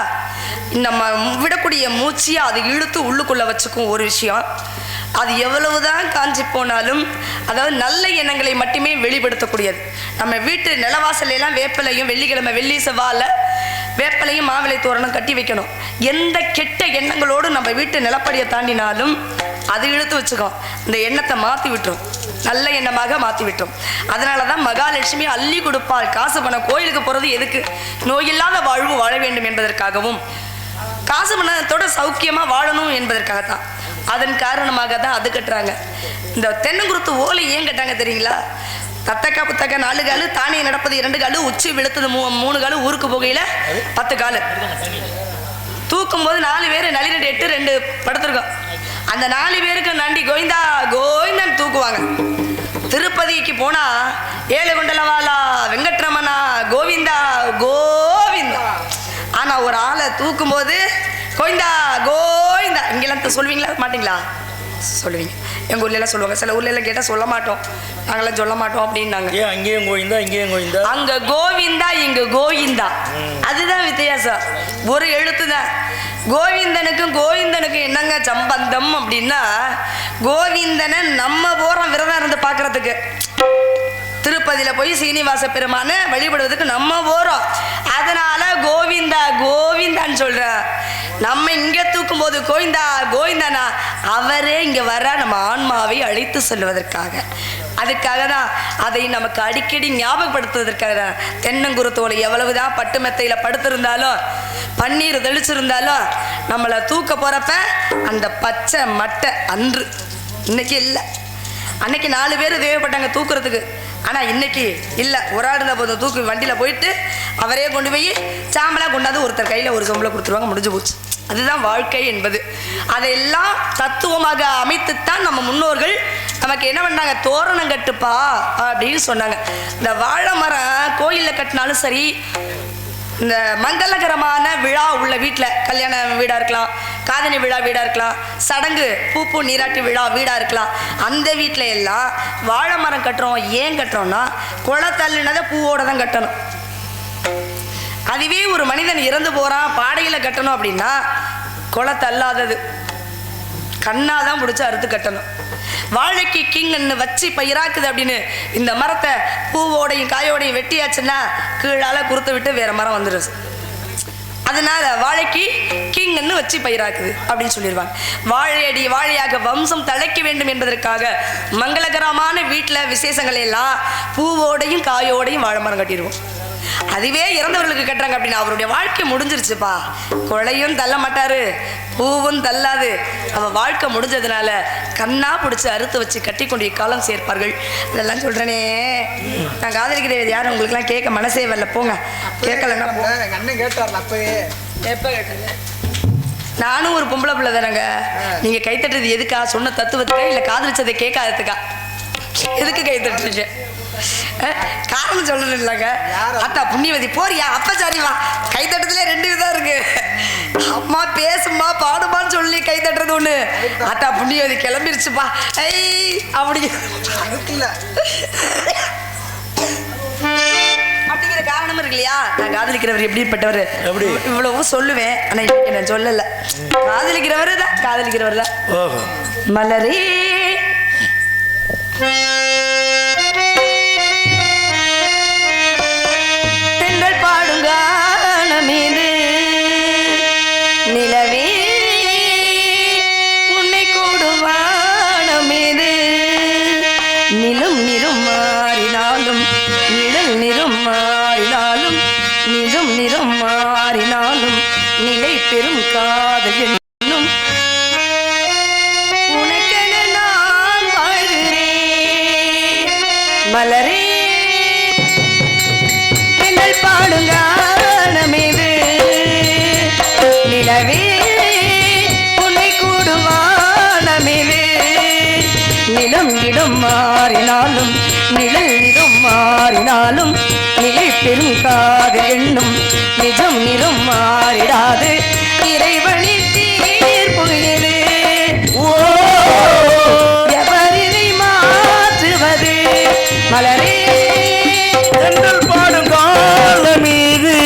நம்ம விடக்கூடிய மூச்சியை அது இழுத்து உள்ளுக்குள்ளே வச்சுக்கும். ஒரு விஷயம், அது எவ்வளவுதான் காஞ்சி போனாலும், அதாவது நல்ல எண்ணங்களை மட்டுமே வெளிப்படுத்தக்கூடியது. நம்ம வீட்டு நிலவாசலாம் வேப்பிலையும் வெள்ளிக்கிழமை வெள்ளி செவ்வாயில் வேப்பிலையும் மாவிலை தோரணம் கட்டி வைக்கணும். எந்த கெட்ட எண்ணங்களோடு நம்ம வீட்டு நிலப்படியை தாண்டினாலும் அது இழுத்து வச்சுக்கோம். இந்த எண்ணத்தை மாற்றி விட்டுரும், நல்ல எண்ணமாக மாற்றி விட்டுரும். அதனால தான் மகாலட்சுமி அள்ளி கொடுப்பாள். காசு பணம் கோயிலுக்கு போகிறது எதுக்கு? நோயில்லாத வாழ்வு வாழ வேண்டும் என்பதற்காகவும், காசு பணத்தோட சௌக்கியமாக வாழணும் என்பதற்காகத்தான். அதன் காரணமாக தான் அது கட்டுறாங்க. இந்த தென்னங்குருத்து ஓலை ஏன் கட்டாங்க தெரியுங்களா? தத்தக்கா புத்தக்கா 4 காலு, தானியம் நடப்பது 2 காலு, உச்சி விழுத்தது 3 காலு, ஊருக்கு போகையில் 10 காலு. தூக்கும் போது 4 பேர் நளிரெண்டு 8 2 படுத்திருக்கோம். அந்த 4 பேருக்கு நண்டி கோவிந்தா கோவிந்தன் தூக்குவாங்க. திருப்பதிக்கு போனா ஏழுகொண்டலவாலா வெங்கட்ரமணா கோவிந்தா கோவிந்தா. ஆனா ஒரு ஆளை தூக்கும் போது கோவிந்தா கோவிந்தா. இங்கெல்லாம் சொல்லுவீங்களா மாட்டீங்களா? சொல்லுவீங்க. எங்கள் ஊர்லாம் சொல்லுவாங்க. சில ஊர்லாம் கேட்டால் சொல்ல மாட்டோம், நாங்களாம் சொல்ல மாட்டோம் அப்படின்னாங்க. ஏன் அங்கேயும் கோவிந்தா இங்கேயும் கோவிந்தா? அங்கே கோவிந்தா இங்கே கோவிந்தா, அதுதான் வித்தியாசம். ஒரு எழுத்து தான். கோவிந்தனுக்கும் கோவிந்தனுக்கும் என்னங்க சம்பந்தம் அப்படின்னா, கோவிந்தனை நம்ம போகிறோம் விரதம் இருந்து பார்க்குறதுக்கு. திருப்பதியில் போய் சீனிவாச பெருமானை வழிபடுவதற்கு நம்ம போகிறோம். அதனால கோவிந்தா கோவிந்தான்னு சொல்ற. நம்ம இங்கே தூக்கும் போது கோவிந்தா கோவிந்தானா, அவரே இங்கே வர நம்ம ஆன்மாவை அழைத்து செல்வதற்காக. அதுக்காக தான் அதை நமக்கு அடிக்கடி ஞாபகப்படுத்துவதற்காக தான். தென்னங்குருத்தோடு எவ்வளவுதான் பட்டு மெத்தையில் படுத்திருந்தாலும் பன்னீர் தெளிச்சிருந்தாலும் நம்மளை தூக்க போகிறப்ப அந்த பச்சை மட்டை அன்று, இன்னைக்கு இல்லை. அன்னைக்கு 4 பேர் தேவைப்பட்டாங்க தூக்குறதுக்கு. ஆனால் இன்னைக்கு இல்லை, ஒரு ஆள் இருந்த போதும் தூக்கி வண்டியில் போயிட்டு அவரே கொண்டு போய் சாம்பலாக கொண்டாந்து ஒருத்தர் கையில் ஒரு சொம்பில் கொடுத்துருவாங்க, முடிஞ்சு போச்சு. அதுதான் வாழ்க்கை என்பது. அதையெல்லாம் தத்துவமாக அமைத்துத்தான் நம்ம முன்னோர்கள் நமக்கு என்ன பண்ணாங்க, தோரணம் கட்டுப்பா அப்படின்னு சொன்னாங்க. இந்த வாழை மரம் கோயிலில் கட்டினாலும் சரி, இந்த மங்களகரமான விழா உள்ள வீட்டில், கல்யாண வீடாக இருக்கலாம், காதணி விழா வீடாக இருக்கலாம், சடங்கு பூ நீராட்டு விழா வீடாக இருக்கலாம், அந்த வீட்டில் எல்லாம் வாழை மரம் கட்டுறோம். ஏன் கட்டுறோம்னா, குலை தள்ளினதை பூவோட தான் கட்டணும். அதுவே ஒரு மனிதன் இறந்து போகிறான் பாடையில் கட்டணும் அப்படின்னா, குலை தள்ளாதது கண்ணாதான் பிடிச்சி அறுத்து கட்டணும். வாழைக்கு கிங்ன்னு வச்சு பயிராக்குது அப்படின்னு இந்த மரத்தை பூவோடையும் காயோடையும் வெட்டியாச்சுன்னா கீழால குறுத்து விட்டு வேற மரம் வந்துடும். அதனால வாழைக்கு கிங்ன்னு வச்சு பயிராக்குது அப்படின்னு சொல்லிடுவாங்க. வாழையடி வாழையாக வம்சம் தழைக்க வேண்டும் என்பதற்காக மங்களகரமான வீட்டில் விசேஷங்கள் எல்லாம் பூவோடையும் காயோடையும் வாழை மரம் கட்டிடுவோம். அதுவே இறந்தவர்களுக்கு கட்டுறாங்க அப்படின்னா அவருடைய வாழ்க்கை முடிஞ்சிருச்சுப்பா. கொலையும் தள்ள மாட்டாரு, பூவும் தள்ளாது. அவன் வாழ்க்கை முடிஞ்சதுனால கண்ணா பிடிச்சி அறுத்து வச்சு கட்டி கொண்டு காலம் சேர்ப்பார்கள். இதெல்லாம் சொல்றேனே, நான் காதலிக்கிறேன் யாரும் உங்களுக்குலாம் கேட்க மனசே வரல. போங்க, கேட்கலன்னா அண்ணன் கேட்டார்ல அப்பவே. எப்ப கேட்டது? நானும் ஒரு பொம்பளை பிள்ளை தானங்க. நீங்க கைத்தட்டுறது எதுக்கா? சொன்ன தத்துவத்துக்கா இல்லை காதலிச்சதை கேட்காததுக்கா? எதுக்கு கைத்தட்டுறீங்க? காரணம் சொல்லணும் இல்லைங்க. அத்தா புண்ணியவதி போறியா? அப்ப சரிவா. கைத்தட்டத்துல 2 விதம் இருக்கு. அம்மா பேசுமா பாடுமான்னு சொல்லி கைத்தட்டுறது ஒண்ணு, அத்தா புண்ணியவதி கிளம்பிருச்சுப்பா அப்படி அப்படிங்கிற காரணமும் இருக்கு இல்லையா? நான் காதலிக்கிறவர் எப்படிப்பட்டவர் இவ்வளவு சொல்லுவேன், ஆனா இன்னைக்கு நான் சொல்லல. காதலிக்கிறவர் தான், காதலிக்கிறவர் தான். மலரே தென்றல் பாடுங்கான மீது நிலவே உன்னை கூடுவா நிலம் நிறம் மாறினாலும் நிழல் நிறம் மாறினாலும் நிஜம் நிறம் மாறினாலும் நிலை பெறும் காதல் என்னும் உனக்கென நான் வாழ்கிறேன் மலரே பெண்ணல் பாடுங்கானமேது நிலவே உன்னை கூடுவானமேது நிலம் இடம் மாறினாலும் நிழல் நிறம் மாறினாலும் நிலை பெரும் காதல் எண்ணும் நிஜம் நிறம் மாறிடாது இறைவனின் தீர்ப்பு இது. எவரினை மாற்றுவது மலரே தென்றல் பாடும் காலம் மீது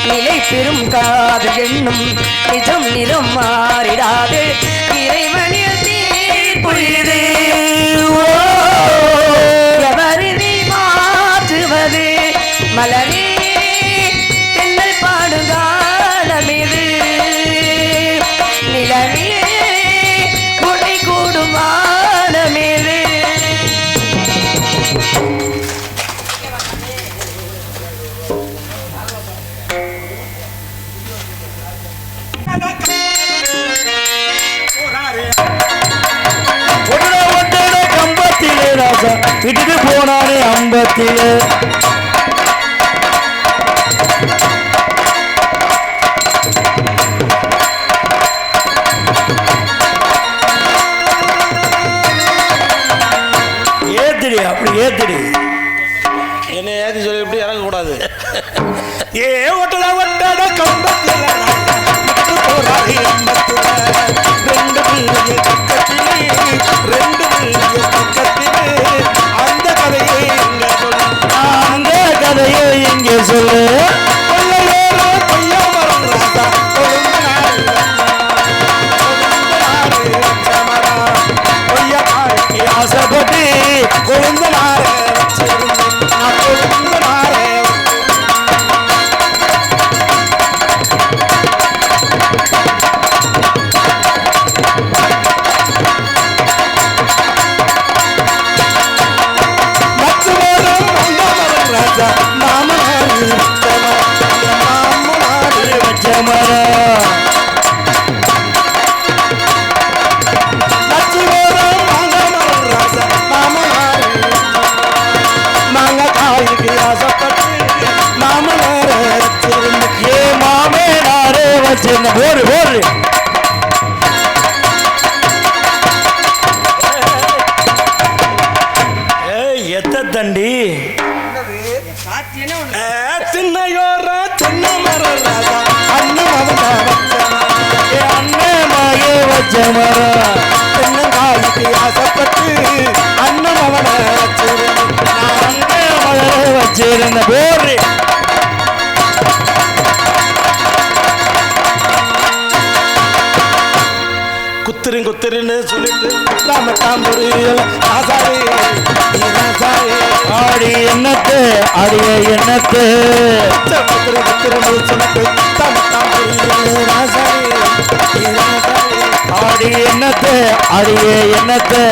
நிலை பெரும் காதல் எண்ணும் நிஜம் நிறம் மாறிடாது இறைவனில் தீர்ப்பு இது. எவரினை மாற்றுவது மலரே தென்னல் பாடுகாலமிது நிலவே உன்னை கூடும் வானமிது. கம்பத்திலே ராஜா விட்டுட்டு போனானே அம்பத்திலே ஏத்துடி அப்படி ஏத்துடி என்னை ஏற்றி சொல்லி இப்படி இறங்கக்கூடாது. ஏ ஒட்டட ஒட்டட கம்பத்திலே போராடி ரெண்டு பிள்ளைய பக்கத்திலே ரெண்டு பிள்ளைய பக்கத்திலே அந்த கதையை இங்கே சொல்லு அந்த கதையை இங்கே சொல்லு கொள்ளையோரோ கொய்யா மரம் ராசா கொழுந்து நாடு கொய்யா காய்க்கு ஆசைப்பட்டு கொழுந்து நாடு கொழுந்து நாடு மாமனார் வச்சிருந்த போரு போரு எத்த தண்டி திண்ணையோர சின்ன மரம் ராஜா அண்ணமாயே வச்ச மரம் தென்னங்காய்க்கு ஆசைப்பட்டு அண்ணன் அவனை வச்சிருந்த போரு குத்துருன்னு சொல்லிட்டு ஆடி எண்ணத்து அடிய எண்ணத்து ஆடி எண்ணத்து அடிய எண்ணத்து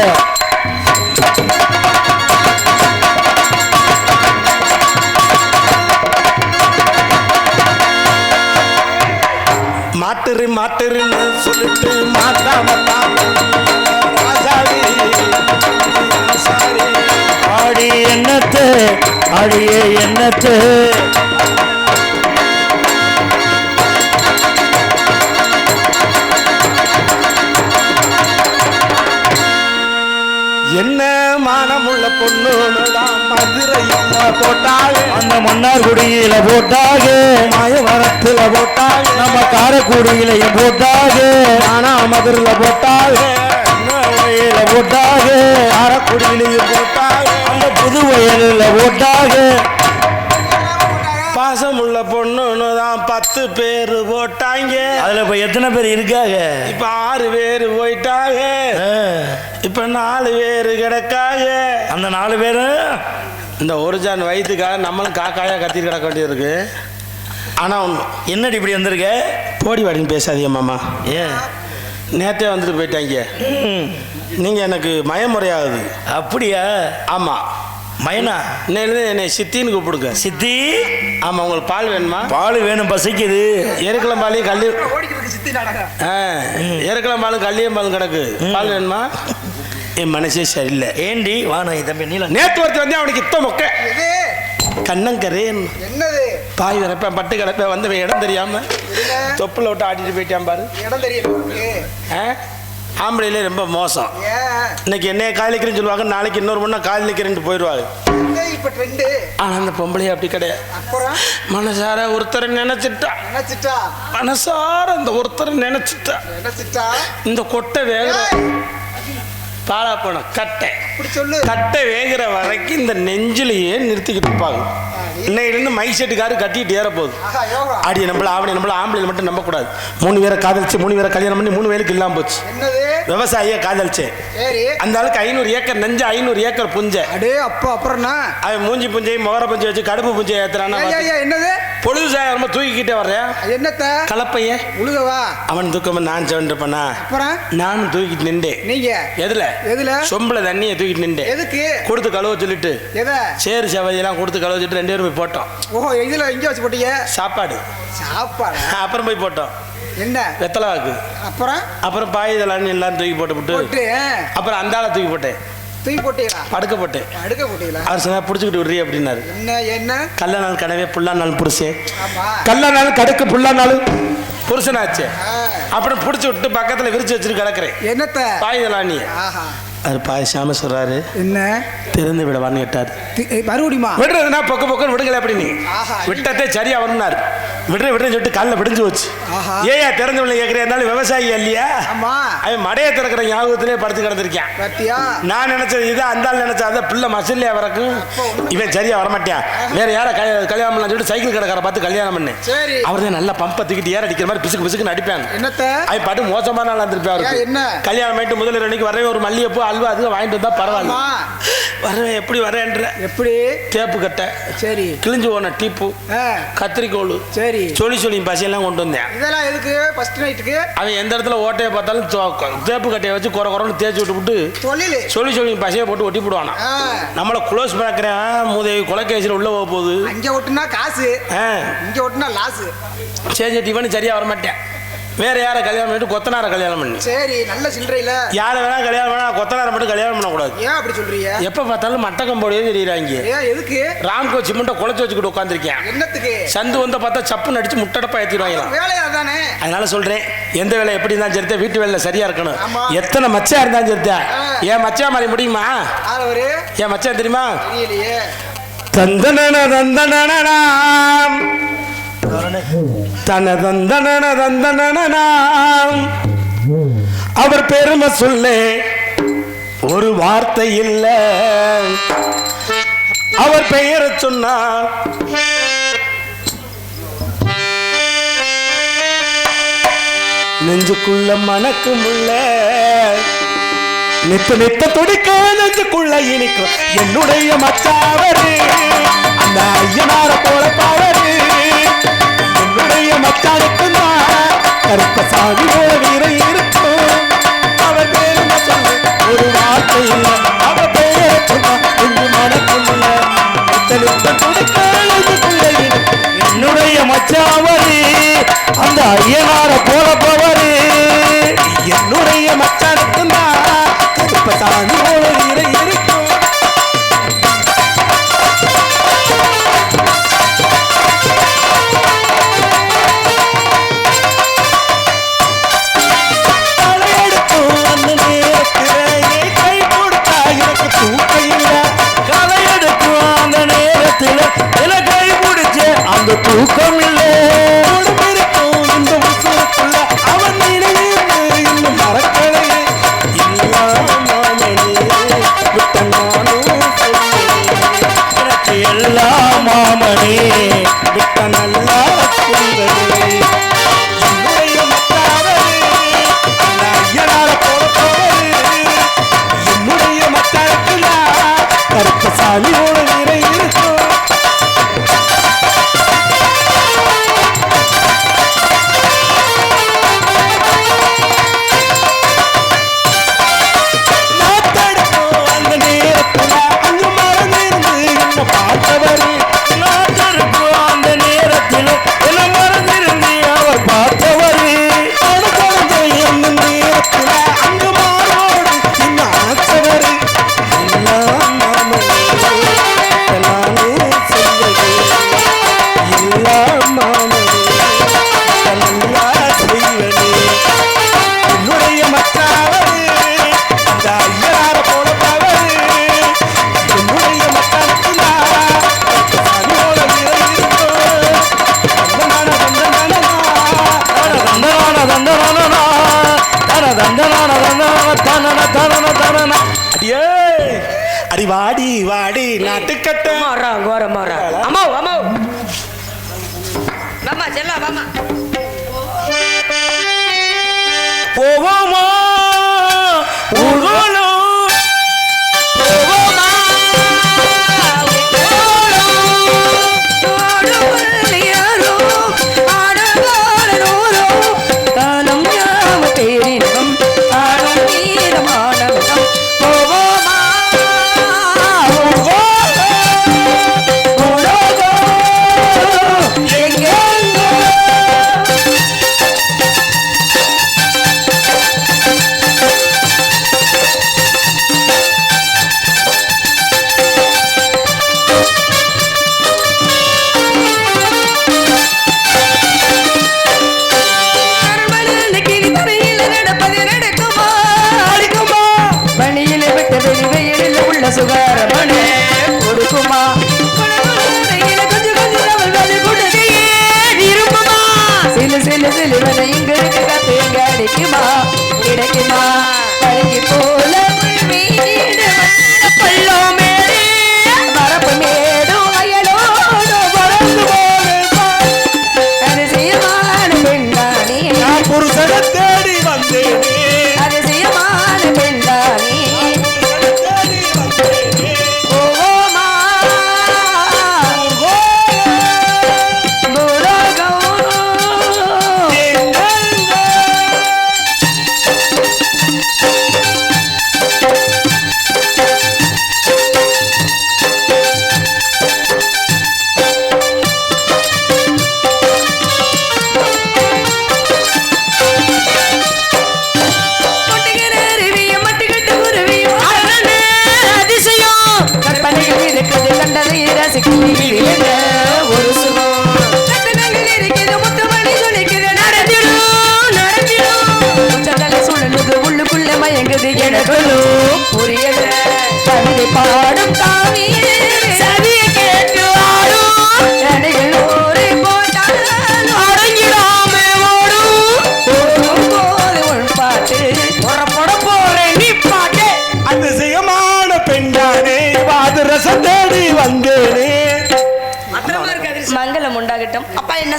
மாட்டுருன்னு சொல்லிட்டு ஆடி எண்ணத்து அடியே எண்ணத்து என்ன மானமுள்ள பொண்ணுதான் மதுரையில போட்டாங்க அந்த மன்னார்குடியில போட்டாங்க மாயவரத்துல போட்டாங்க நம்ம காரைக்குடியிலையும் போட்டாங்க ஆனா மதுரையில போட்டாங்க போட்டாங்க காரைக்குடியிலையும் போட்டாங்க அந்த புதுவயலில் போட்டாங்க பாசமுள்ள பொண்ணுன்னு தான் 10 பேர் போட்டாங்க அதுல இப்ப எத்தனை பேர் இருக்காங்க இப்ப 6 பேர் போயிட்டாங்க இப்ப 4 பேர் கிடக்காங்க அந்த 4 பேரு இந்த ஒரு ஜான் வயிற்றுக்காக நம்மளும் காக்காயா கத்திட்டு கிடக்க வேண்டியிருக்கு ஆனா ஒன்று என்னடி இப்படி வந்திருக்க போடி வாடின்னு பேசாதீங்க மாமா ஏன் நேற்றே வந்துட்டு போயிட்டாங்க நீங்க எனக்கு மயமுறையாகுது அப்படியா ஆமா மயனா இன்னையிலேருந்து என்னை சித்தின்னு கூப்பிடுங்க சித்தி ஆமாம் உங்களுக்கு பால் வேணுமா பால் வேணும் பசிக்குது எருக்கலாம் பாலையும் கல்லி எருக்கலாம் பாலும் கல்லியம் பாலும் கிடக்கு பால் வேணுமா என் மனசே சரியில்லை ஏண்டி வானா தம்பி நீல நேற்று ஒருத்தர் வந்து அவனுக்கு இத்த மொக்க கண்ணங்கரேன் என்னது பாய் கிடப்பேன் பட்டு கிடப்பேன் வந்து இடம் தெரியாம தொப்புல விட்டு ஆட்டிட்டு போயிட்டான் பாரு இடம் தெரியும் ஆம்பளையிலே ரொம்ப மோசம் இன்னைக்கு என்னைய கால் நிற்கிறேன்னு சொல்லுவாங்க நாளைக்கு இன்னொரு பொண்ணா கால் நிற்கிறேன்ட்டு போயிடுவாங்க ஆனா அந்த பொம்பளையே அப்படி கிடையாது மனசார ஒருத்தரை நினைச்சிட்டா மனசார அந்த ஒருத்தரை நினைச்சிட்டா இந்த கொட்டை வேகிற பாலா போன கட்டை வேகிற வரைக்கும் இந்த நெஞ்சிலேயே நிறுத்திக்கிட்டு இருப்பாங்க இன்னையிலேருந்து மைக் செட்டுக்காரு கட்டிட்டு ஏற போகுது ஆடி நம்மள ஆம்பளை மட்டும் நம்ப கூடாது 3 பேரை காதலிச்சு 3 பேரை கல்யாணம் பண்ணி 3 பேருக்கு இல்லாம போச்சு விவசாயிய காதலிச்சேன் அந்த ஆளுக்கு 500 ஏக்கர் நெஞ்சு 500 ஏக்கர் புஞ்சை அப்புறம் அவன் மூஞ்சி புஞ்சை முகர புஞ்சை வச்சு கடுப்பு புஞ்சை ஏத்துறானா என்னது பொழுது சாயமா தூக்கிக்கிட்டே வர்றேன் என்னத்த கலப்பைய உழுகவா அவன் தூக்கம் நான் செவன் பண்ணா நானும் தூக்கிட்டு நின்றேன் நீங்க எதுல சொம்பளை தண்ணியை தூக்கிட்டு நின்றேன் எதுக்கு கொடுத்து கழுவ சொல்லிட்டு சேரு செவதியெல்லாம் கொடுத்து கழுவ சொல்லிட்டு 2 பேரும் போய் போட்டோம் ஓஹோ இதுல எங்க வச்சு போட்டீங்க சாப்பாடு அப்புறம் போய் போட்டோம் என்ன வெத்தலை வாக்கு அப்புறம் பாய் இதெல்லாம் எல்லாம் தூக்கி போட்டு அப்புறம் அந்த ஆளை தூக்கி போட்டேன் படுக்க போட்டேன் அவர் சொன்னா புடிச்சுக்கிட்டு விடுறீ அப்படின்னாரு என்ன கல்ல நாள் கனவே புல்லா நாள் புருஷன் கல்ல நாள் கடுக்கு புல்லா நாள் புருஷனாச்சு அப்புறம் புடிச்சு விட்டு பக்கத்துல விரிச்சு வச்சுட்டு கிடக்குறேன் என்னத்த பாய் இதெல்லாம் நீ அது பாய் சாம சொல்றாரு என்ன திறந்து விடவான்னு கேட்டாரு மறுபடியுமா விடுறதுனா பொக்க பொக்கன்னு விடுங்களே அப்படின்னு விட்டதே சரியா வரணும்னாரு விடுறேன்னு சொல்லிட்டு காலில் விடிஞ்சு வச்சு ஏயா திறந்து விட கேட்கிறேன் விவசாயி இல்லையா அவன் மடையை திறக்கிற ஞாபகத்திலே படுத்து கிடந்திருக்கேன் நான் நினைச்சது இது அந்த ஆள் நினைச்சா அதான் பிள்ளை மசில்லையா வரக்கும் இவன் சரியா வரமாட்டான் வேற யார கல்யாணம் பண்ணலாம் சொல்லிட்டு சைக்கிள் கடைக்கார பார்த்து கல்யாணம் பண்ணேன் அவர் தான் நல்லா பம்பை தூக்கிட்டு ஏற அடிக்கிற மாதிரி பிசுக்குன்னு அடிப்பாங்க அவன் பாட்டு மோசமான நாள் இருந்திருப்பாரு கல்யாணம் பண்ணிட்டு முதல்ல 2 வரவே ஒரு மல்லிகைப்பூ அல்வா அதுக்கு வாங்கிட்டு வந்தா பரவாயில்ல வரவேன் எப்படி வரேன்ற எப்படி தேப்பு கட்டை சரி கிழிஞ்சு போன டீப்பு கத்திரிக்கோள் சரி சொல்லி பசியெல்லாம் கொண்டு வந்தேன் இதெல்லாம் எதுக்கு ஃபர்ஸ்ட் நைட்டுக்கு அவன் எந்த இடத்துல ஓட்டையை பார்த்தாலும் தேப்பு கட்டையை வச்சு குறைன்னு தேய்ச்சி விட்டு சொல்லி பசியை போட்டு ஒட்டி போடுவானா நம்மளை க்ளோஸ் பார்க்குறேன் மூதேவி கொலைக்கேசில் உள்ள போக போகுது அங்கே ஒட்டுனா காசு இங்கே ஒட்டுனா லாஸு சரி டிஃபன் சரியா வரமாட்டேன் வேற யாரை கல்யாணம் பண்ணிட்டு கொத்தனார கல்யாணம் பண்ணி. சரி நல்ல சில்லறையில யாரை வேணா கல்யாணம் பண்ணா கொத்தனார மட்டும் கல்யாணம் பண்ணக்கூடாது. ஏன் அப்படி சொல்றீங்க? எப்ப பார்த்தாலும் மட்டக்கம்போடையே தெரியுறாங்க. ஏன் எதுக்கு? ராம்கோ சிமெண்ட்டை குழச்சி வச்சுக்கிட்டு உட்காந்துருக்கேன். என்னத்துக்கு? சந்து வந்து பார்த்தா சப்பு நடிச்சு முட்டடப்பா ஏற்றிடுவாங்க. வேலையா தானே. அதனால சொல்றேன், எந்த வேலை எப்படி இருந்தாலும் சரிதான், வீட்டு வேலை சரியா இருக்கணும். எத்தனை மச்சா இருந்தாலும் சரிதான். ஏன் மச்சா மாதிரி முடியுமா? ஏன் மச்சான் தெரியுமா? தெரியலையே. தந்தன தந்தனம் தன தந்தன தந்தனம் அவர் பெருமை சொல்ல ஒரு வார்த்தை இல்ல. அவர் பெயரை சொன்னா நெஞ்சுக்குள்ள மணக்கும் உள்ள நித்த நித்த துடிக்க நெஞ்சுக்குள்ள இனிக்கும் என்னுடைய மச்சாவரு அந்த ஐயனார போல பாவரு என்னுடைய மச்சானுக்கு கருப்பசாமி போல வீர இருக்கும். அவர் பேருமா சொல்லு ஒரு வார்த்தை இல்லை. அவர் பெயரை சொன்னா நெஞ்சு மணக்கும் உள்ள நித்த நித்த துடிக்க நெஞ்சுக்குள்ள இனிக்கும் என்னுடைய மச்சாவரு அந்த ஐயனார போல போவரு என்னுடைய மச்சானுக்கு கருப்பசாமி போல வீர இருக்கும். அந்த தூக்கம் இல்லை இருக்கும் இந்த உசுருக்குள்ள அவன் நினைவு இன்னும் மறக்கலையே விட்ட நானும் எனக்கு எல்லா மாமனே விட்ட நல்லா புரிவதே என்னுடைய மத்தாவரே ஐயனார போறவரே என்னுடைய மத்தாருக்குள்ள கருப்பசாமியோட நிறை இருக்கும். அடி வாடி வாடி நாட்டுக்கட்ட மாறா கோர மாறா அம்மா அம்மா வாமா செல்ல வாமா போவோமா ஊர்வலம் போவோமா காலம் யாம பேரின்பம் ஆடும் வீரமானவம் போவோமா சுகாரமனே கொடுக்குமா சிலு சிலு சிலுவனை இங்க இருக்க கத்து எங்க அடிக்குமா கிடைக்குமா பழகி போல பள்ளோ மேடு வரப்பு மேடு அயலோடு வரந்து அதிசயமான பெண்ணானே புருஷனை தேடி வந்தேனே அதிசயமான பெண்ணானே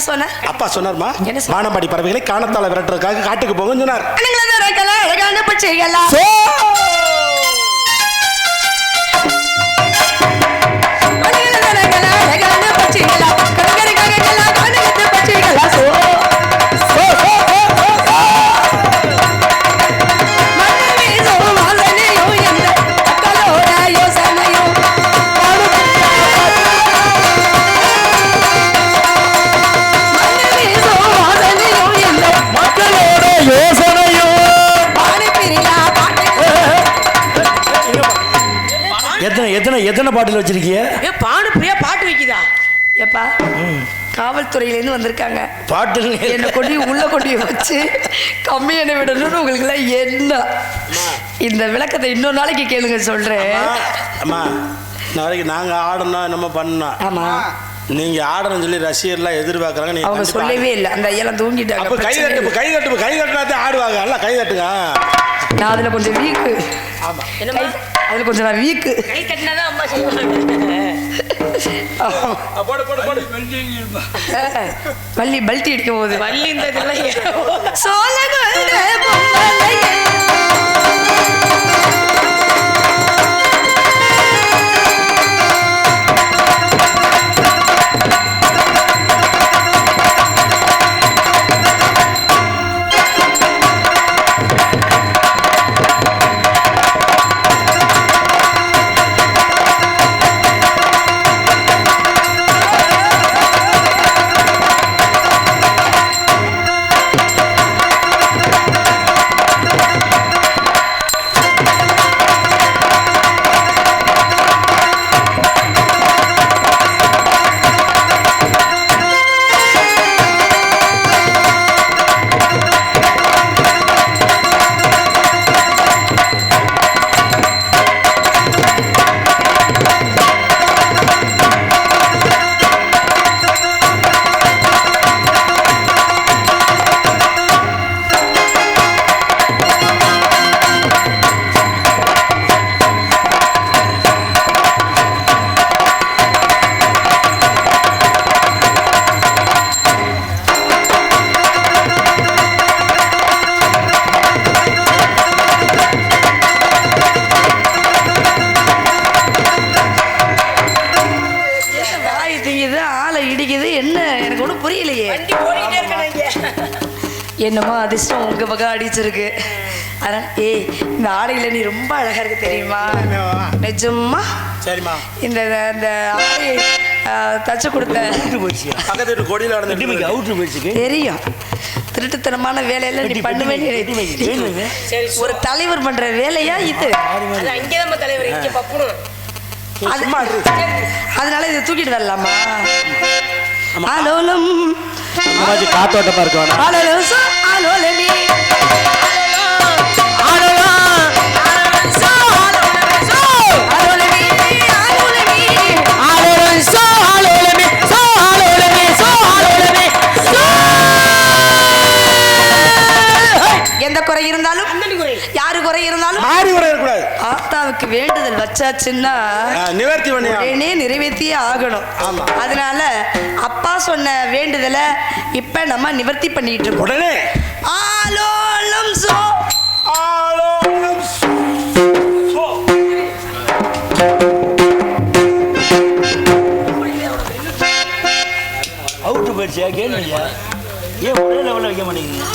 சொன்ன? அப்பா சொன்னார்மா, என்ன சொன்னார்? வானம்பாடி பறவைகளை காணத்தால விரட்டுறதுக்காக காட்டுக்கு போங்கன்னு சொன்னார். அழகான பச்சைகளா அழகான பச்சைகளா பச்சைகளா எத்தனை பாட்டில் வச்சிருக்கீங்க? பாடு பிரியா பாட்டு வைக்குதா? ஏப்பா காவல்துறையிலேருந்து வந்திருக்காங்க, பாட்டில் என்னை கொண்டு உள்ள கொண்டு வச்சு கம்மி எண்ணெய் விடணும்னு உங்களுக்குலாம் என்ன? இந்த விளக்கத்தை இன்னொரு நாளைக்கு கேளுங்க சொல்றேன். அம்மா, நாளைக்கு நாங்கள் ஆடணும் நம்ம பண்ணோம். ஆமா, நீங்க ஆடணும்னு சொல்லி ரசிகர்லாம் எதிர்பார்க்கறாங்க. அவங்க சொல்லவே இல்லை, அந்த ஐயெல்லாம் தூங்கிட்டாங்க. அப்ப கை தட்டுனா ஆடுவாங்க. எல்லாம் கை தட்டுங்க. நான் அதுல கொஞ்சம் வீக்கு. ஆமா, அதுல கொஞ்சம் நான் வீக்கு. கை தட்டினாதான் அம்மா செய்வாங்க. வள்ளி பல்ட்டி அடிக்க போகுது. வள்ளி இந்த இதெல்லாம் என்னமோ அதிர்ஷ்டம் உங்க பக்கம் அடிச்சிருக்கு. அதான் இந்த ஆடையில நீ ரொம்ப அழகா இருக்கு தெரியுமா? நிஜமா? சரிம்மா. இந்த இந்த ஆடை தச்சு கொடுத்த பக்கத்து கொடியில தெரியும். திருட்டுத்தனமான வேலையெல்லாம் நீ பண்ணுவேன்னு ஒரு தலைவர் பண்ற வேலையா இது? அங்கேதான் தலைவர் இங்க பப்பணும். அதனால இதை தூக்கிட்டு வரலாமா? ஆலோலம் காத்தோட்டமா இருக்கும். ஆலோலமே எந்த குறை இருந்தாலும் யாரு குறை இருந்தாலும் ஆத்தாவுக்கு வேண்டுதல் வச்சாச்சுன்னா நிவர்த்தி உடனே நிறைவேற்றியே ஆகணும். அதனால அப்பா சொன்ன வேண்டுதலை இப்ப நம்ம நிவர்த்தி பண்ணிட்டு இருக்கோம். உடனே ஆலோலம் சோ அவுட்டு போயிடுச்சியா? கேள்வியா? ஏன் ஒரே லெவலில் வைக்க மாட்டேங்குது?